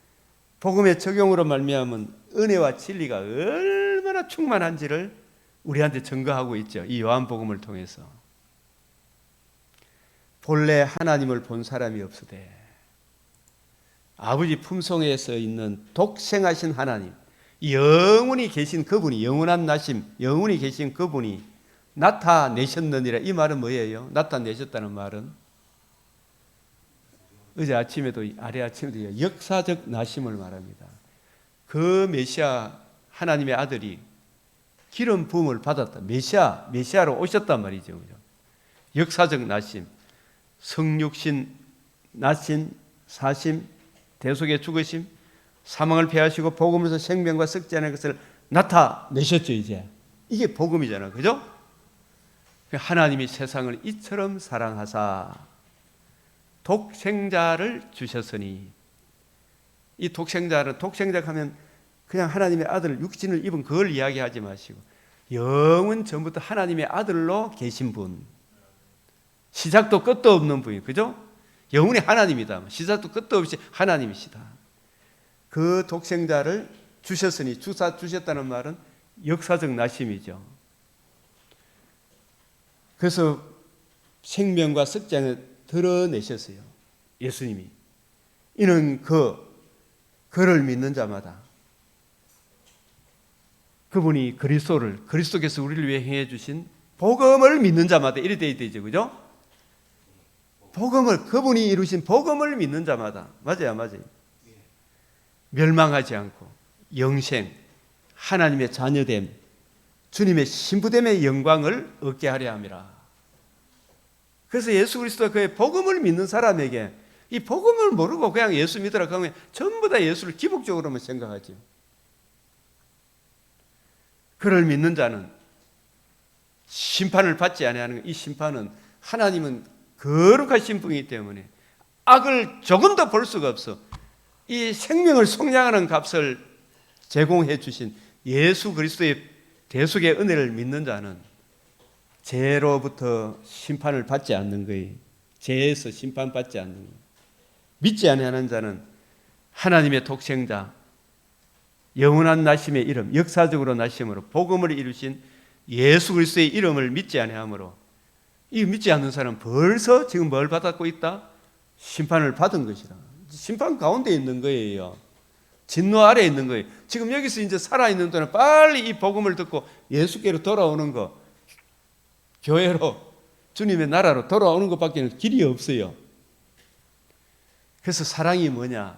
[SPEAKER 1] 복음의 적용으로 말미암은 은혜와 진리가 얼마나 충만한지를 우리한테 증거하고 있죠. 이 요한복음을 통해서. 본래 하나님을 본 사람이 없으되 아버지 품성에서 있는 독생하신 하나님, 영원히 계신 그분이, 영원한 나심, 영원히 계신 그분이 나타내셨느니라. 이 말은 뭐예요? 나타내셨다는 말은 어제 아침에도 아래 아침에도 역사적 나심을 말합니다. 그 메시아 하나님의 아들이 기름 부음을 받았다. 메시아로 오셨단 말이죠. 역사적 나심, 성육신 나심, 사심, 대속의 죽으심, 사망을 패하시고 복음으로서 생명과 썩지 않은 것을 나타내셨죠. 이제 이게 복음이잖아요, 그죠? 하나님이 세상을 이처럼 사랑하사 독생자를 주셨으니, 이 독생자는, 독생자 하면 그냥 하나님의 아들 육신을 입은 그걸 이야기하지 마시고 영원 전부터 하나님의 아들로 계신 분, 시작도 끝도 없는 분이, 그죠? 영원히 하나님이다. 시작도 끝도 없이 하나님이시다. 그 독생자를 주셨으니, 주셨다는 말은 역사적 나심이죠. 그래서 생명과 썩지 않은 드러내셨어요, 예수님이. 이는 그를 믿는 자마다, 그분이 그리스도께서 우리를 위해 행해 주신 복음을 믿는 자마다, 이래 되어 있죠, 그죠? 복음을, 그분이 이루신 복음을 믿는 자마다, 맞아요. 멸망하지 않고 영생, 하나님의 자녀됨, 주님의 신부됨의 영광을 얻게 하려 함이라. 그래서 예수 그리스도가 그의 복음을 믿는 사람에게, 이 복음을 모르고 그냥 예수 믿으라 그러면 전부 다 예수를 기복적으로만 생각하죠. 그를 믿는 자는 심판을 받지 아니하는, 이 심판은, 하나님은 거룩하신 분이기 때문에 악을 조금 더 볼 수가 없어. 이 생명을 속량하는 값을 제공해 주신 예수 그리스도의 대속의 은혜를 믿는 자는 죄로부터 심판을 받지 않는 거예요. 죄에서 심판받지 않는 거예요. 믿지 아니하는 자는 하나님의 독생자, 영원한 나심의 이름, 역사적으로 나심으로 복음을 이루신 예수 그리스도의 이름을 믿지 아니하므로, 이 믿지 않는 사람은 벌써 지금 뭘 받았고 있다? 심판을 받은 것이다. 심판 가운데 있는 거예요. 진노 아래에 있는 거예요. 지금 여기서 이제 살아있는 동안 빨리 이 복음을 듣고 예수께로 돌아오는 거, 교회로, 주님의 나라로 돌아오는 것밖에 길이 없어요. 그래서 사랑이 뭐냐?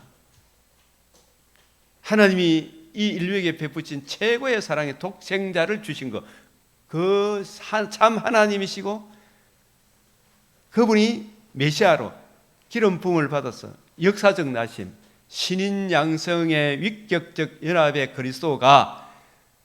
[SPEAKER 1] 하나님이 이 인류에게 베푸신 최고의 사랑의 독생자를 주신 것, 그 참 하나님이시고 그분이 메시아로 기름 부음을 받아서 역사적 나심, 신인 양성의 위격적 연합의 그리스도가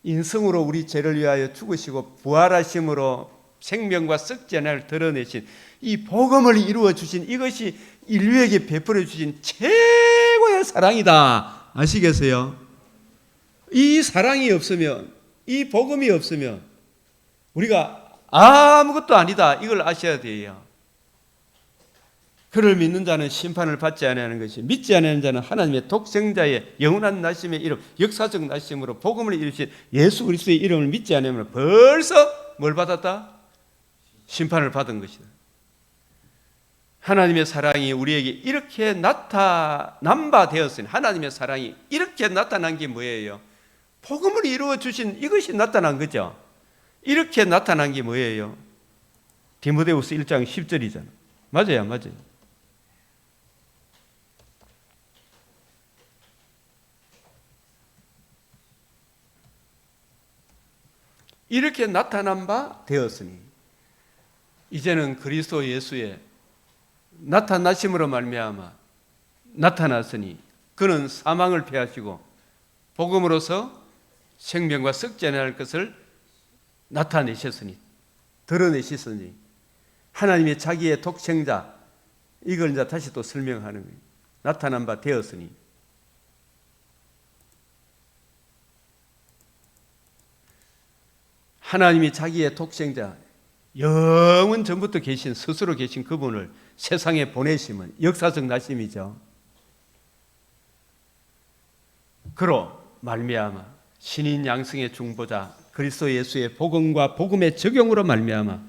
[SPEAKER 1] 인성으로 우리 죄를 위하여 죽으시고 부활하심으로 생명과 썩지 않을 드러내신 이 복음을 이루어 주신, 이것이 인류에게 베풀어 주신 최고의 사랑이다. 아시겠어요? 이 사랑이 없으면, 이 복음이 없으면 우리가 아무것도 아니다, 이걸 아셔야 돼요. 그를 믿는 자는 심판을 받지 아니하는 것이, 믿지 아니하는 자는 하나님의 독생자의 영원한 나심의 이름, 역사적 나심으로 복음을 이루신 예수 그리스도의 이름을 믿지 아니하면 벌써 뭘 받았다? 심판을 받은 것이다. 하나님의 사랑이 우리에게 이렇게 나타난 바 되었으니, 하나님의 사랑이 이렇게 나타난 게 뭐예요? 복음을 이루어 주신 이것이 나타난 거죠. 이렇게 나타난 게 뭐예요? 디모데후서 1장 10절이잖아. 맞아요. 이렇게 나타난 바 되었으니, 이제는 그리스도 예수의 나타나심으로 말미암아 나타났으니, 그는 사망을 패하시고 복음으로서 생명과 썩지 않을 것을 나타내셨으니, 드러내셨으니, 하나님의 자기의 독생자, 이걸 이제 다시 또 설명하는 거예요. 나타난 바 되었으니, 하나님이 자기의 독생자, 영원 전부터 계신, 스스로 계신 그분을 세상에 보내심은 역사적 나심이죠. 그로 말미암아 신인 양성의 중보자 그리스도 예수의 복음과 복음의 적용으로 말미암아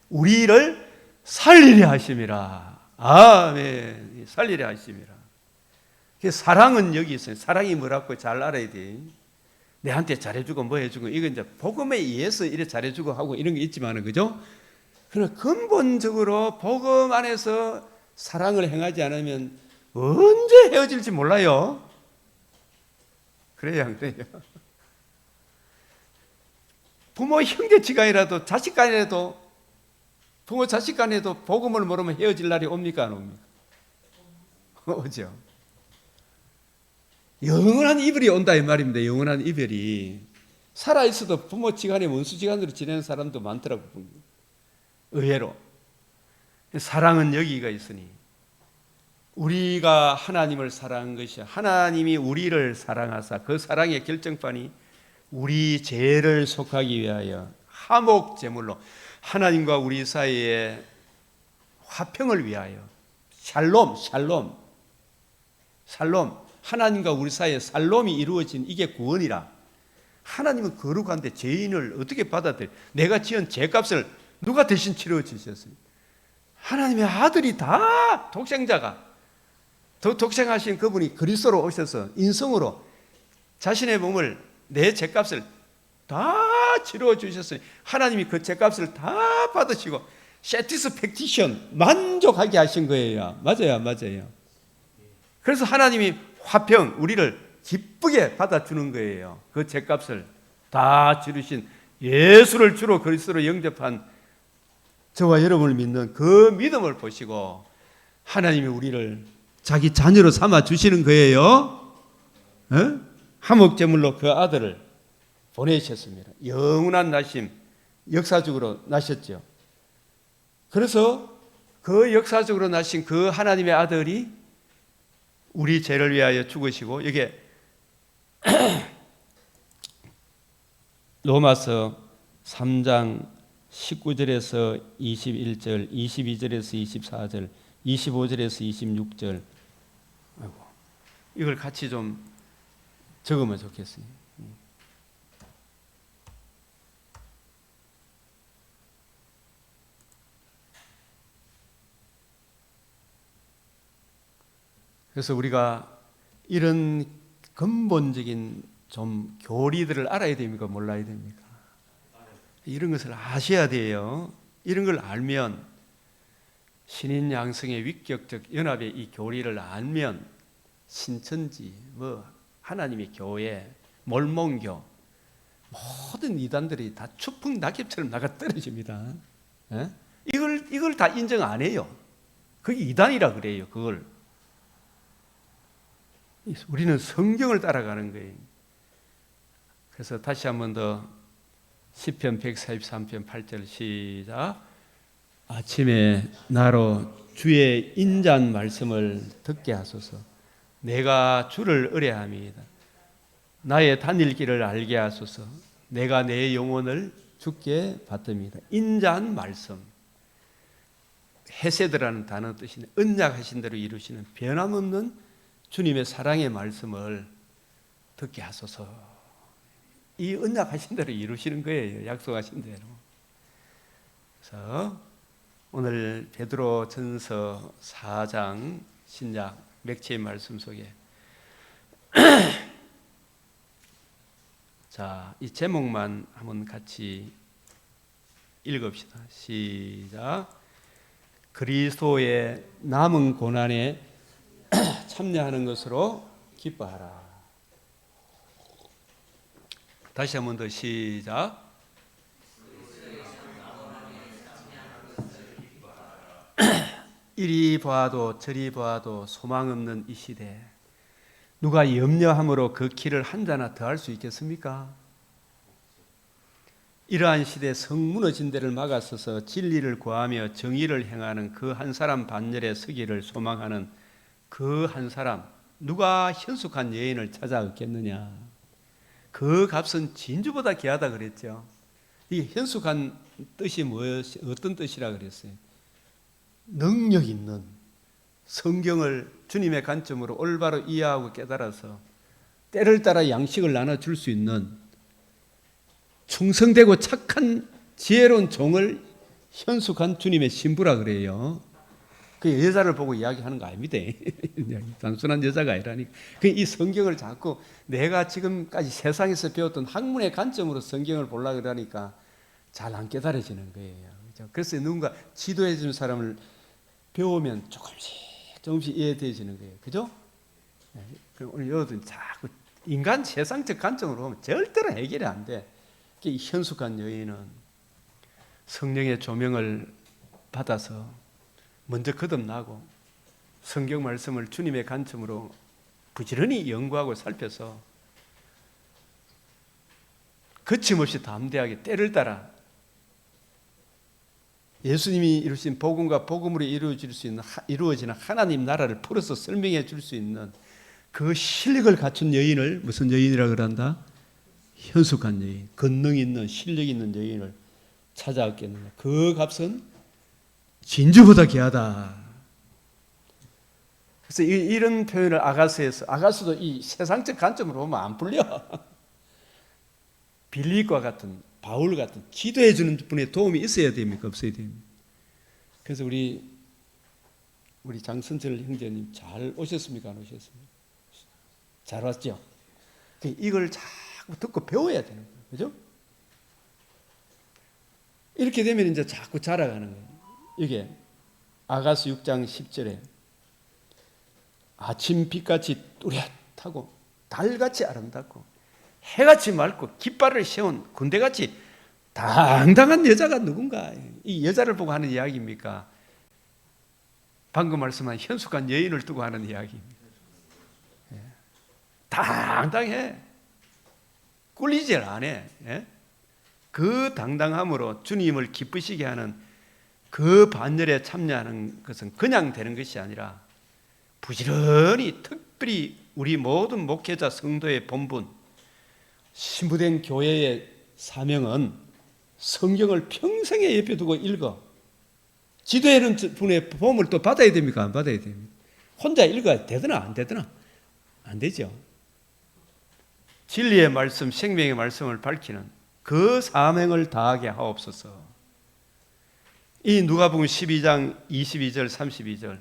[SPEAKER 1] 우리를 살리려 하심이라. 아멘. 살리려 하심이라. 사랑은 여기 있어요. 사랑이 뭐라고 잘 알아야 돼. 내한테 잘해주고 뭐 해주고, 이건 이제 복음에 의해서 이래 잘해주고 하고 이런 게 있지만은, 그죠? 그러나 근본적으로 복음 안에서 사랑을 행하지 않으면 언제 헤어질지 몰라요. 그래요, 안 그래요? 부모 형제지간이라도 자식간이라도, 부모 자식간에도 복음을 모르면 헤어질 날이 옵니까, 안 옵니까? 오죠. 영원한 이별이 온다 이 말입니다. 영원한 이별이. 살아있어도 부모지간에 원수지간으로 지내는 사람도 많더라고요. 의외로. 사랑은 여기가 있으니, 우리가 하나님을 사랑한 것이, 하나님이 우리를 사랑하사 그 사랑의 결정판이 우리 죄를 속하기 위하여 화목 제물로 하나님과 우리 사이의 화평을 위하여, 샬롬, 하나님과 우리 사이에 살롬이 이루어진 이게 구원이라. 하나님은 거룩한데 죄인을 어떻게 받아들여? 내가 지은 죄값을 누가 대신 치러 주셨어요? 하나님의 아들이 다, 독생자가, 독생하신 그분이 그리스도로 오셔서 인성으로 자신의 몸을, 내 죄값을 다 치러 주셨으니 하나님이 그 죄값을 다 받으시고 satisfaction, 만족하게 하신 거예요. 맞아요, 맞아요. 그래서 하나님이 화평, 우리를 기쁘게 받아주는 거예요. 그 죄값을 다 치르신 예수를 주로 그리스도로 영접한 저와 여러분을 믿는 그 믿음을 보시고 하나님이 우리를 자기 자녀로 삼아 주시는 거예요. 화목제물로 그 아들을 보내셨습니다. 영원한 나심, 역사적으로 나셨죠. 그래서 그 역사적으로 나신 그 하나님의 아들이 우리 죄를 위하여 죽으시고, 이게 로마서 3장 19절에서 21절, 22절에서 24절, 25절에서 26절, 이걸 같이 좀 적으면 좋겠어요. 그래서 우리가 이런 근본적인 좀 교리들을 알아야 됩니까? 몰라야 됩니까? 이런 것을 아셔야 돼요. 이런 걸 알면 신인 양성의 위격적 연합의 이 교리를 알면 신천지, 하나님의 교회, 몰몬교 모든 이단들이 다 추풍 낙엽처럼 나가 떨어집니다. 이걸 다 인정 안 해요. 그게 이단이라 그래요. 그걸. 우리는 성경을 따라가는 거예요. 그래서 다시 한 번 더 시편 143편 8절 시작. 아침에 나로 주의 인자한 말씀을 듣게 하소서. 내가 주를 의뢰함이다. 나의 다닐 길을 알게 하소서. 내가 내 영혼을 주께 받듭니다. 인자한 말씀. 헤세드라는 단어 뜻이 언약하신 대로 이루시는 변함없는 주님의 사랑의 말씀을 듣게 하소서. 이 언약하신 대로 이루시는 거예요. 약속하신 대로. 그래서 오늘 베드로 전서 4장 신약 맥체의 말씀 속에 자, 이 제목만 한번 같이 읽읍시다. 시작. 그리스도의 남은 고난에 참여하는 것으로 기뻐하라. 다시 한 번 더 시작. 이리 보아도 저리 보아도 소망 없는 이 시대, 누가 염려함으로 그 길을 한자나 더할 수 있겠습니까? 이러한 시대에 성 무너진 데를 막아서서 진리를 구하며 정의를 행하는 그 한 사람 반열에 서기를 소망하는 그 한 사람, 누가 현숙한 여인을 찾아 얻겠느냐? 그 값은 진주보다 귀하다 그랬죠. 이 현숙한 뜻이 어떤 뜻이라 그랬어요? 능력 있는, 성경을 주님의 관점으로 올바로 이해하고 깨달아서 때를 따라 양식을 나눠줄 수 있는 충성되고 착한 지혜로운 종을 현숙한 주님의 신부라 그래요. 그 여자를 보고 이야기하는 거 아닙니다. 단순한 여자가 아니라니까. 이 성경을 자꾸 내가 지금까지 세상에서 배웠던 학문의 관점으로 성경을 보려고 그러니까 잘 안 깨달아지는 거예요. 그래서 누군가 지도해 주는 사람을 배우면 조금씩 이해되어지는 거예요. 그죠? 오늘 여러분 자꾸 인간 세상적 관점으로 보면 절대로 해결이 안 돼. 이 현숙한 여인은 성령의 조명을 받아서 먼저 거듭나고 성경 말씀을 주님의 관점으로 부지런히 연구하고 살펴서 거침없이 담대하게 때를 따라 예수님이 이루신 복음과 복음으로 이루어지는 하나님 나라를 풀어서 설명해 줄 수 있는 그 실력을 갖춘 여인을 무슨 여인이라 그런다? 현숙한 여인, 권능 있는 실력 있는 여인을 찾아왔겠느냐. 그 값은 진주보다 귀하다. 그래서 이런 표현을 아가서도 이 세상적 관점으로 보면 안 풀려. 빌립과 같은, 바울 같은 기도해 주는 분의 도움이 있어야 됩니까? 없어야 됩니까? 그래서 우리 장선철 형제님 잘 오셨습니까? 안 오셨습니까? 잘 왔죠? 이걸 자꾸 듣고 배워야 되는 거예요. 그죠? 이렇게 되면 이제 자꾸 자라가는 거예요. 이게 아가서 6장 10절에 아침 빛같이 뚜렷하고 달같이 아름답고 해같이 맑고 깃발을 세운 군대같이 당당한 여자가 누군가. 이 여자를 보고 하는 이야기입니까? 방금 말씀한 현숙한 여인을 두고 하는 이야기입니다. 당당해. 꿀리질 않아. 그 당당함으로 주님을 기쁘시게 하는 그 반열에 참여하는 것은 그냥 되는 것이 아니라 부지런히 특별히 우리 모든 목회자 성도의 본분, 신부된 교회의 사명은 성경을 평생에 옆에 두고 읽어. 지도하는 분의 도움을 또 받아야 됩니까? 안 받아야 됩니까? 혼자 읽어야 되더나 안 되더나? 안 되죠. 진리의 말씀, 생명의 말씀을 밝히는 그 사명을 다하게 하옵소서. 이 누가복음 12장 22절 32절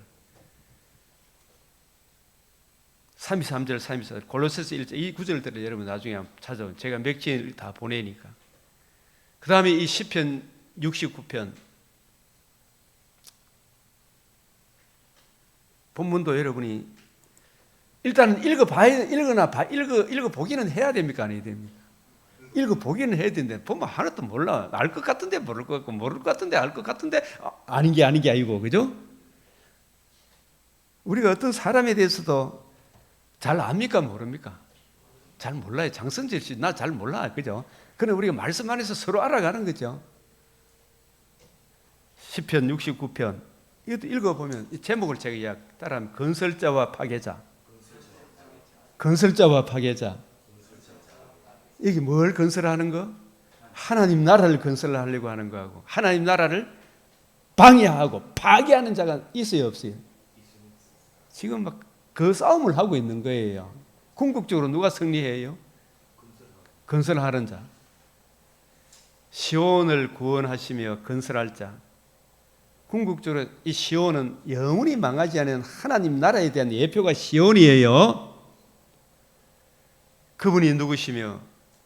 [SPEAKER 1] 33절 34절 골로새서 1장 이 구절들을 여러분 나중에 찾아오면 제가 맥주를 다 보내니까. 그 다음에 이 시편 69편 본문도 여러분이 일단은 읽어보기는 해야 됩니까? 안 해야 됩니까? 읽어보기는 해야 되는데 보면 하나도 몰라. 알 것 같은데 모를 것 같고 모를 것 같은데 알 것 같은데 아닌 게 아니고 그죠? 우리가 어떤 사람에 대해서도 잘 압니까? 모릅니까? 잘 몰라요. 장성철 씨 나 잘 몰라. 그죠? 그럼 우리가 말씀 안에서 서로 알아가는 거죠. 시편 69편 이것도 읽어보면 이 제목을 제가 따라하면 건설자와 파괴자. 건설자와 파괴자. 이게 뭘 건설하는 거? 하나님 나라를 건설하려고 하는 거하고 하나님 나라를 방해하고 파괴하는 자가 있어요 없어요? 지금 막 그 싸움을 하고 있는 거예요. 궁극적으로 누가 승리해요? 건설하는 자. 시온을 구원하시며 건설할 자. 궁극적으로 이 시온은 영원히 망하지 않은 하나님 나라에 대한 예표가 시온이에요. 그분이 누구시며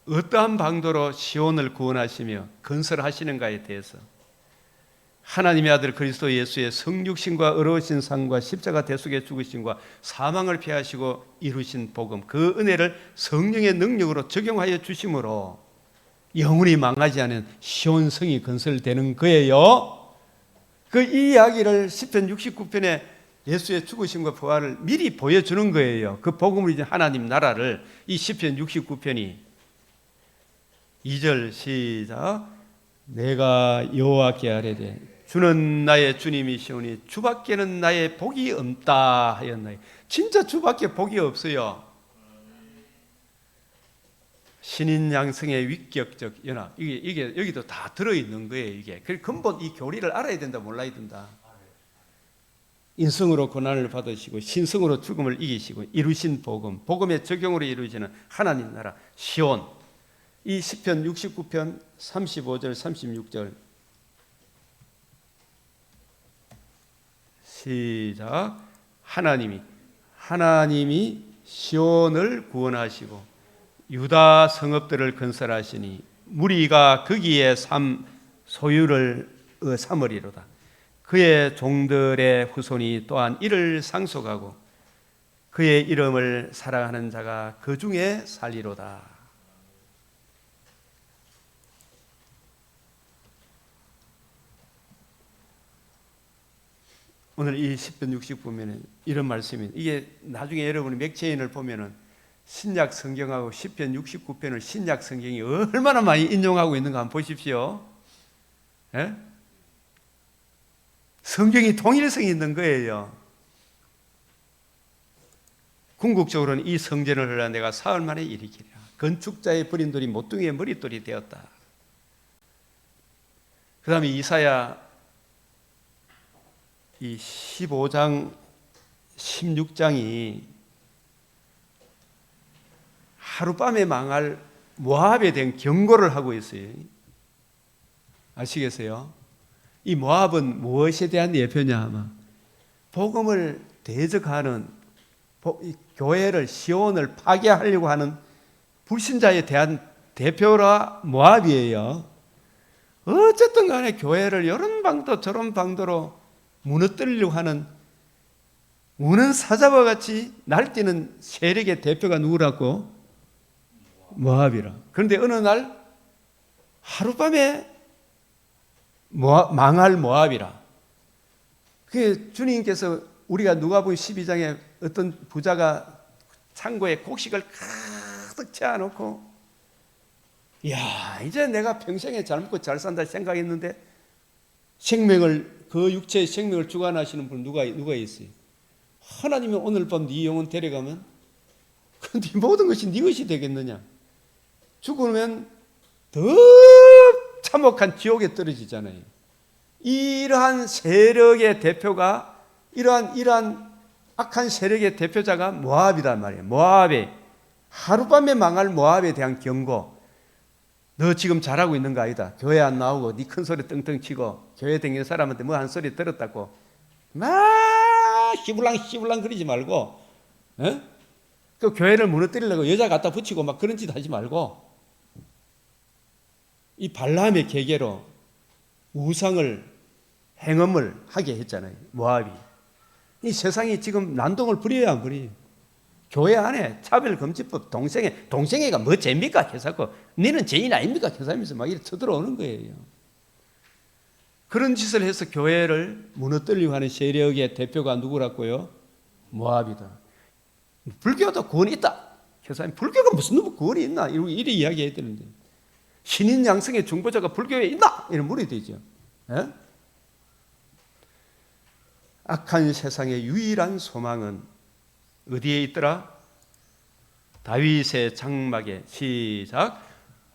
[SPEAKER 1] 어떠한 방도로 시온을 구원하시며 건설하시는가에 대해서 하나님의 아들 그리스도 예수의 성육신과 의로우신 상과 십자가 대속의 죽으심과 사망을 피하시고 이루신 복음 그 은혜를 성령의 능력으로 적용하여 주심으로 영원히 망하지 않은 시온성이 건설되는 거예요. 그 이 이야기를 시편 69편에 예수의 죽으심과 부활을 미리 보여주는 거예요. 그 복음을 이제 하나님 나라를 이 시편 69편이 2절 시작. 내가 여호와께 아뢰되 주는 나의 주님이시오니 주밖에는 나의 복이 없다 하였나니. 진짜 주밖에 복이 없어요. 신인 양성의 위격적 연합 이게 여기도 다 들어있는 거예요. 이게 그 근본 이 교리를 알아야 된다 몰라야 된다. 인성으로 고난을 받으시고 신성으로 죽음을 이기시고 이루신 복음, 복음의 적용으로 이루어지는 하나님 나라 시온. 이 시편 69편 35절 36절 시작. 하나님이 시온을 구원하시고 유다 성읍들을 건설하시니 무리가 거기에 소유를 삼으리로다. 그의 종들의 후손이 또한 이를 상속하고 그의 이름을 사랑하는 자가 그 중에 살리로다. 오늘 이 시편 60 보면은 이런 말씀이 이게 나중에 여러분이 맥체인을 보면은 신약 성경하고 시편 69편을 신약 성경이 얼마나 많이 인용하고 있는가 한번 보십시오. 예? 성경이 통일성이 있는 거예요. 궁극적으로는 이 성전을 흘러 내가 사흘 만에 일으키리라. 건축자의 버린 돌이 모퉁이의 머릿돌이 되었다. 그 다음에 이사야 이 15장 16장이 하룻밤에 망할 모압에 대한 경고를 하고 있어요. 아시겠어요? 이 모압은 무엇에 대한 예표냐 하면 복음을 대적하는 교회를 시온을 파괴하려고 하는 불신자에 대한 대표라 모압이에요. 어쨌든 간에 교회를 이런 방도 저런 방도로 무너뜨리려고 하는 우는 사자와 같이 날뛰는 세력의 대표가 누구라고? 모압이라. 그런데 어느 날 하룻밤에 망할 모압이라. 그 주님께서 우리가 누가복음 12장에 어떤 부자가 창고에 곡식을 가득 채워놓고, 야, 이제 내가 평생에 잘 먹고 잘 산다 생각했는데 그 육체의 생명을 주관하시는 분 누가 있어요? 하나님이 오늘 밤 네 영혼 데려가면 네 모든 것이 네 것이 되겠느냐? 죽으면 더 참혹한 지옥에 떨어지잖아요. 이러한 세력의 대표가 이러한 악한 세력의 대표자가 모압이란 말이에요. 모압에 하룻밤에 망할 모압에 대한 경고. 너 지금 잘하고 있는 거 아니다. 교회 안 나오고 네 큰 소리 떵떵 치고 교회 다니는 사람한테 뭐 한 소리 들었다고 막 시불랑 그러지 말고, 그 교회를 무너뜨리려고 여자 갖다 붙이고 막 그런 짓 하지 말고, 이 발람의 계계로 우상을 행음을 하게 했잖아요. 모압이. 이 세상이 지금 난동을 부려야 안 부려요? 교회 안에 차별금지법, 동생애가 뭐 죄입니까? 계속 너는 죄인 아닙니까? 계속하면서 막 이렇게 쳐들어오는 거예요. 그런 짓을 해서 교회를 무너뜨리려고 하는 세력의 대표가 누구라고요? 모압이다. 불교도 구원이 있다. 계속 불교가 무슨 구원이 있나? 이렇게 이야기해야 되는데, 신인 양성의 중보자가 불교에 있나? 이런 물어야 되죠. 예? 악한 세상의 유일한 소망은 어디에 있더라? 다윗의 장막에, 시작.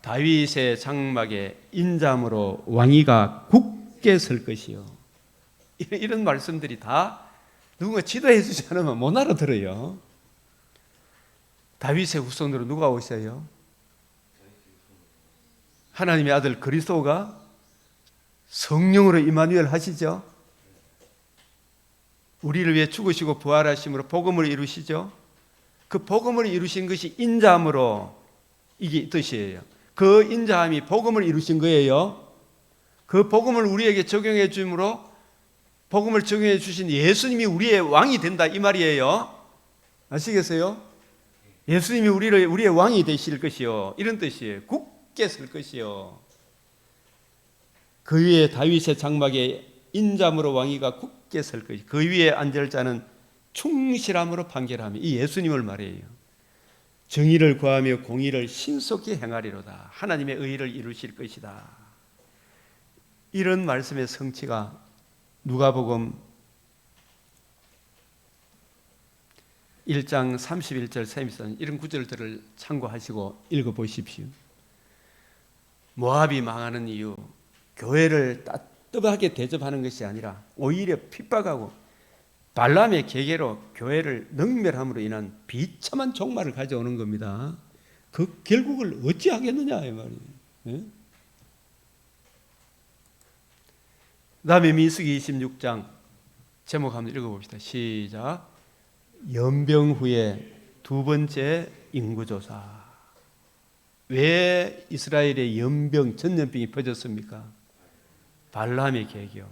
[SPEAKER 1] 다윗의 장막에 인잠으로 왕위가 굳게 설 것이요. 이런 말씀들이 다 누군가 지도해 주지 않으면 못 알아들어요. 다윗의 후손으로 누가 오셔요? 하나님의 아들 그리스도가 성령으로 임마누엘 하시죠. 우리를 위해 죽으시고 부활하심으로 복음을 이루시죠. 그 복음을 이루신 것이 인자함으로 이게 뜻이에요. 그 인자함이 복음을 이루신 거예요. 그 복음을 우리에게 적용해 주므로 복음을 적용해 주신 예수님이 우리의 왕이 된다 이 말이에요. 아시겠어요? 예수님이 우리의 왕이 되실 것이요, 이런 뜻이에요. 굳게 설 것이요. 그 위에 다윗의 장막에 인잠으로 왕위가 굳게 설 것이, 그 위에 앉을 자는 충실함으로 판결하며, 이 예수님을 말해요. 정의를 구하며 공의를 신속히 행하리로다. 하나님의 의를 이루실 것이다. 이런 말씀의 성취가 누가복음 1장 31절 32절 이런 구절들을 참고하시고 읽어보십시오. 모압이 망하는 이유, 교회를 따뜻하게 대접하는 것이 아니라 오히려 핍박하고 발람의 계계로 교회를 능멸함으로 인한 비참한 종말을 가져오는 겁니다. 그 결국을 어찌하겠느냐 이 말이에요. 예? 다음에 민수기 26장 제목 한번 읽어봅시다. 시작. 연병 후에 두 번째 인구조사. 왜 이스라엘의 연병, 전염병이 퍼졌습니까? 발람의 계기요.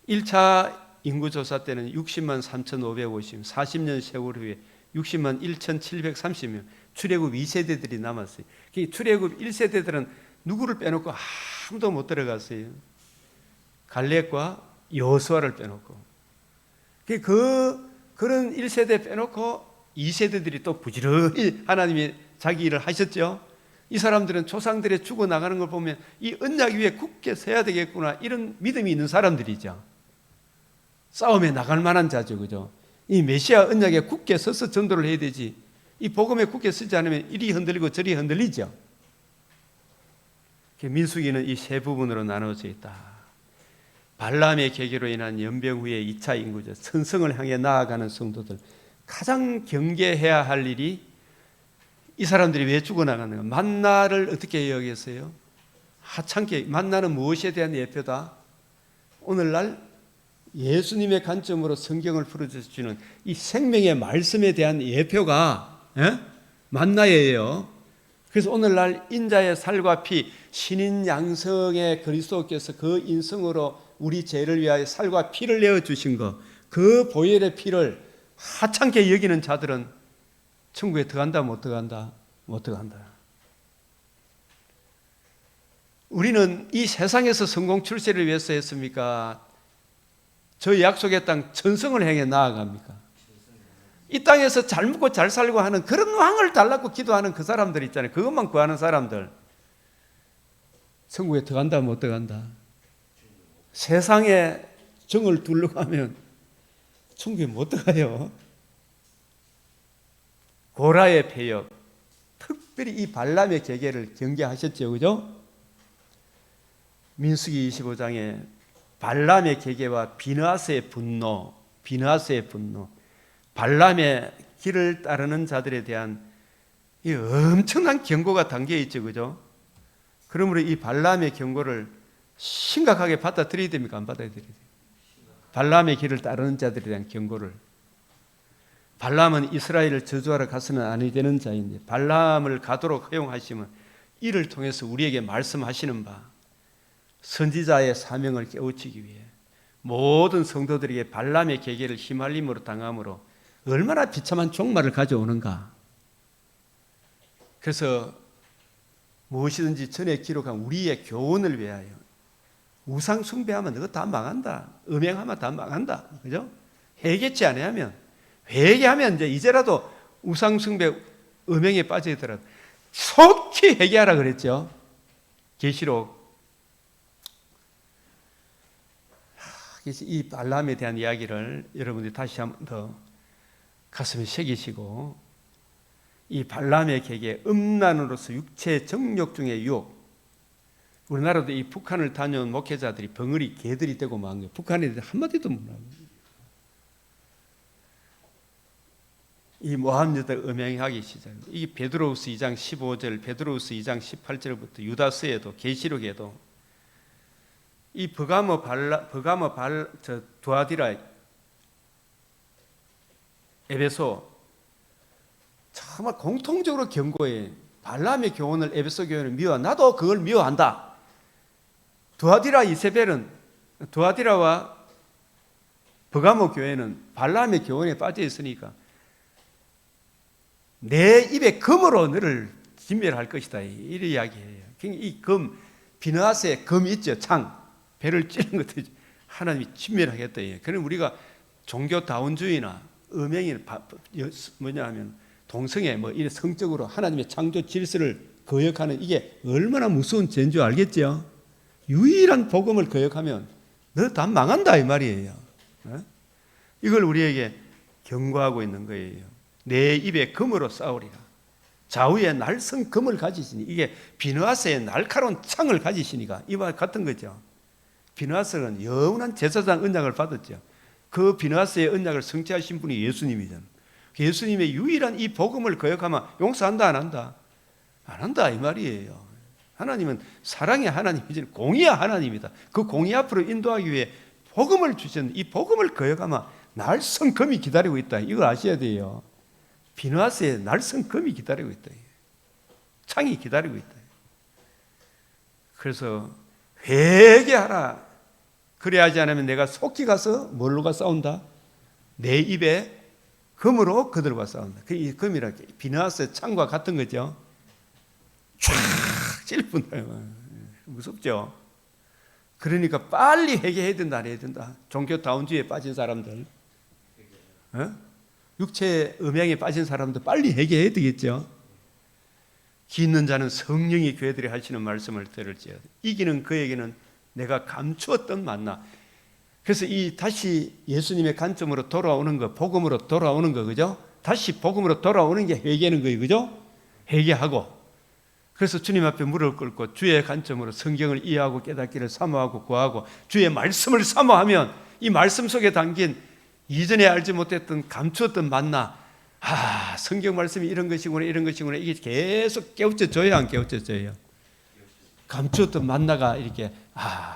[SPEAKER 1] 1차 인구조사 때는 60만 3,550, 40년 세월 후에 60만 1,730명, 출애굽 2세대들이 남았어요. 출애굽 1세대들은 누구를 빼놓고 아무도 못 들어갔어요. 갈렙과 여호수아를 빼놓고. 그런 1세대 빼놓고 2세대들이 또 부지런히 하나님이 자기 일을 하셨죠. 이 사람들은 조상들의 죽어나가는 걸 보면 이 언약 위에 굳게 서야 되겠구나, 이런 믿음이 있는 사람들이죠. 싸움에 나갈 만한 자죠. 그죠? 이 메시아 언약에 굳게 서서 전도를 해야 되지, 이 복음에 굳게 서지 않으면 이리 흔들리고 저리 흔들리죠. 민수기는 이 세 부분으로 나눠져 있다. 발람의 계기로 인한 연병 후에 2차 인구죠. 선성을 향해 나아가는 성도들, 가장 경계해야 할 일이 이 사람들이 왜 죽어나가는가? 만나를 어떻게 여기겠어요? 하찮게. 만나는 무엇에 대한 예표다? 오늘날 예수님의 관점으로 성경을 풀어주시는 이 생명의 말씀에 대한 예표가 만나예요. 그래서 오늘날 인자의 살과 피, 신인 양성의 그리스도께서 그 인성으로 우리 죄를 위하여 살과 피를 내어주신 것, 그 보혈의 피를 하찮게 여기는 자들은 천국에 들어간다 못 들어간다? 못 들어간다. 우리는 이 세상에서 성공 출세를 위해서 했습니까? 저 약속의 땅 천성을 향해 나아갑니까? 이 땅에서 잘 먹고 잘 살고 하는 그런 왕을 달라고 기도하는 그 사람들 있잖아요. 그것만 구하는 사람들 천국에 들어간다 못 들어간다? 세상에 정을 둘러가면 천국에 못 들어가요. 고라의 폐역, 특별히 이 발람의 계계를 경계하셨죠, 그죠? 민수기 25장에 발람의 계계와 비느하스의 분노, 발람의 길을 따르는 자들에 대한 이 엄청난 경고가 담겨 있죠, 그죠? 그러므로 이 발람의 경고를 심각하게 받아들여야 됩니까? 안 받아들여야 됩니까? 발람의 길을 따르는 자들에 대한 경고를. 발람은 이스라엘을 저주하러 가서는 아니 되는 자인데 발람을 가도록 허용하시면 이를 통해서 우리에게 말씀하시는 바 선지자의 사명을 깨우치기 위해 모든 성도들에게 발람의 계계를 휘말림으로 당함으로 얼마나 비참한 종말을 가져오는가. 그래서 무엇이든지 전에 기록한 우리의 교훈을 위하여 우상 숭배하면 너 다 망한다. 음행하면 다 망한다. 그죠? 회개치 않으면 회개하면 이제라도 우상 숭배 음행에 빠져 있더라도 속히 회개하라 그랬죠. 계시록. 그래서 이 발람에 대한 이야기를 여러분들이 다시 한 번 더 가슴에 새기시고 이 발람의 계계 음란으로서 육체 정욕 중의 유혹. 우리나라도 이 북한을 다녀온 목회자들이 벙어리 개들이 되고 만 거예요. 북한에 대해서 한마디도 몰라요. 이 모함여자 음행하기 시작. 이 베드로후서 2장 15절, 베드로후서 2장 18절부터 유다서에도 계시록에도 이 두아디라, 에베소 정말 공통적으로 경고해. 발람의 교훈을 에베소 교회는 미워. 나도 그걸 미워한다. 두아디라와 버가모 교회는 발람의 교훈에 빠져 있으니까 내 입에 금으로 너를 진멸할 것이다. 이런 이야기해요. 이 금, 비느하스의 금 있죠. 창, 배를 찌는 것도 하나님이 진멸하겠다. 그럼 우리가 종교다운주의나 음행이나 뭐냐하면 동성애 이런 성적으로 하나님의 창조 질서를 거역하는 이게 얼마나 무서운 죄인 줄 알겠죠? 유일한 복음을 거역하면 너 다 망한다 이 말이에요. 이걸 우리에게 경고하고 있는 거예요. 내 입에 금으로 싸우리라. 좌우에 날선 금을 가지시니 이게 비느하스의 날카로운 창을 가지시니까 이와 같은 거죠. 비느하스는 영원한 제사장 언약을 받았죠. 그 비느하스의 언약을 성취하신 분이 예수님이잖아요. 예수님의 유일한 이 복음을 거역하면 용서한다 안 한다? 안 한다 이 말이에요. 하나님은 사랑의 하나님이지 공의의 하나님이다. 그 공의 앞으로 인도하기 위해 복음을 주셨는데 이 복음을 거역하면 날선 금이 기다리고 있다. 이걸 아셔야 돼요. 비느하스의 날선 금이 기다리고 있다. 창이 기다리고 있다. 그래서 회개하라. 그래야지 않으면 내가 속히 가서 뭘로 가 싸운다? 내 입에 금으로 그들과 싸운다. 이 금이라 비느하스의 창과 같은 거죠. 쫙 찔분다. 무섭죠. 그러니까 빨리 회개해야 된다 안 해야 된다. 종교다운주의에 빠진 사람들, 육체 음양에 빠진 사람들 빨리 회개해야 되겠죠. 기 있는 자는 성령이 교회들이 하시는 말씀을 들을지어다. 이기는 그에게는 내가 감추었던 만나. 그래서 이 다시 예수님의 관점으로 돌아오는 거, 복음으로 돌아오는 거, 그죠? 다시 복음으로 돌아오는 게 회개하는 거예요, 그죠? 회개하고. 그래서 주님 앞에 무릎을 꿇고 주의 관점으로 성경을 이해하고 깨닫기를 사모하고 구하고 주의 말씀을 사모하면 이 말씀 속에 담긴 이전에 알지 못했던 감추었던 만나, 성경 말씀이 이런 것이구나 이게 계속 깨우쳐져야 안 깨우쳐져요? 감추었던 만나가 이렇게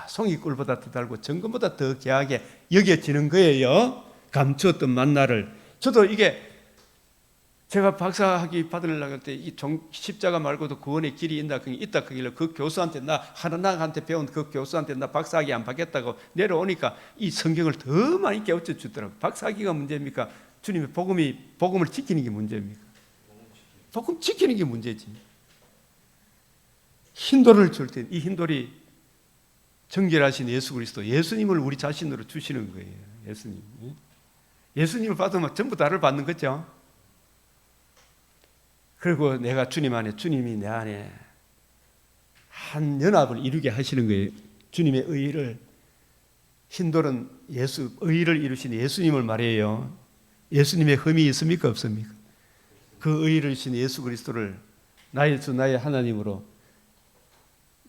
[SPEAKER 1] 송이꿀보다 더 달고 정금보다 더 귀하게 여겨지는 거예요. 감추었던 만나를. 저도 이게 제가 박사학위 받으려고 할 때 이 십자가 말고도 구원의 길이 있다 그길래 그 교수한테 나 하나님한테 배운 그 교수한테 나 박사학위 안 받겠다고 내려오니까 이 성경을 더 많이 깨우쳐 주더라고요. 박사학위가 문제입니까? 주님의 복음을 지키는 게 문제입니까? 복음 지키는 게 문제지. 힌도를 줄 때 이 힌돌이 정결하신 예수 그리스도, 예수님을 우리 자신으로 주시는 거예요. 예수님을 받으면 전부 다를 받는 거죠. 그리고 내가 주님 안에, 주님이 내 안에 한 연합을 이루게 하시는 거예요. 주님의 의를, 힌돌은 의를 이루신 예수님을 말해요. 예수님의 흠이 있습니까? 없습니까? 그 의를 이루신 예수 그리스도를 나의 주, 나의 하나님으로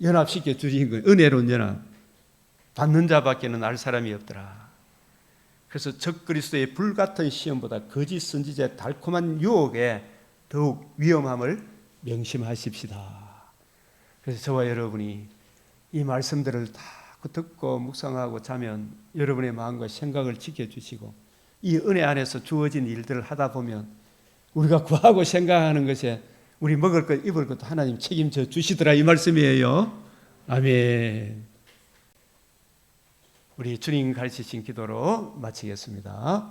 [SPEAKER 1] 연합시켜 주신 거예요. 은혜로운 연합. 받는 자밖에는 알 사람이 없더라. 그래서 적 그리스도의 불같은 시험보다 거짓 선지자의 달콤한 유혹에 더욱 위험함을 명심하십시다. 그래서 저와 여러분이 이 말씀들을 다 듣고 묵상하고 자면 여러분의 마음과 생각을 지켜주시고 이 은혜 안에서 주어진 일들을 하다 보면 우리가 구하고 생각하는 것에 우리 먹을 것 입을 것도 하나님 책임져 주시더라 이 말씀이에요. 아멘. 우리 주님 가르치신 기도로 마치겠습니다.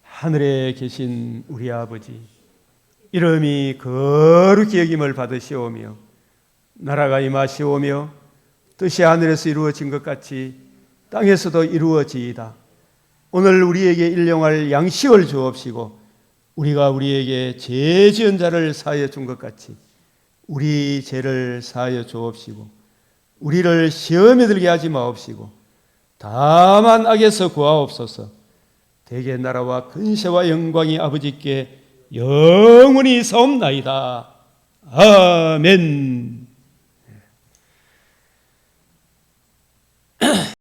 [SPEAKER 1] 하늘에 계신 우리 아버지, 이름이 거룩히 여김을 받으시오며 나라가 임하시오며 뜻이 하늘에서 이루어진 것 같이 땅에서도 이루어지이다. 오늘 우리에게 일용할 양식을 주옵시고 우리가 우리에게 죄 지은 자를 사하여 준 것 같이 우리 죄를 사하여 주옵시고 우리를 시험에 들게 하지 마옵시고 다만 악에서 구하옵소서. 대개 나라와 근세와 영광이 아버지께 영원히 사옵나이다. 아멘.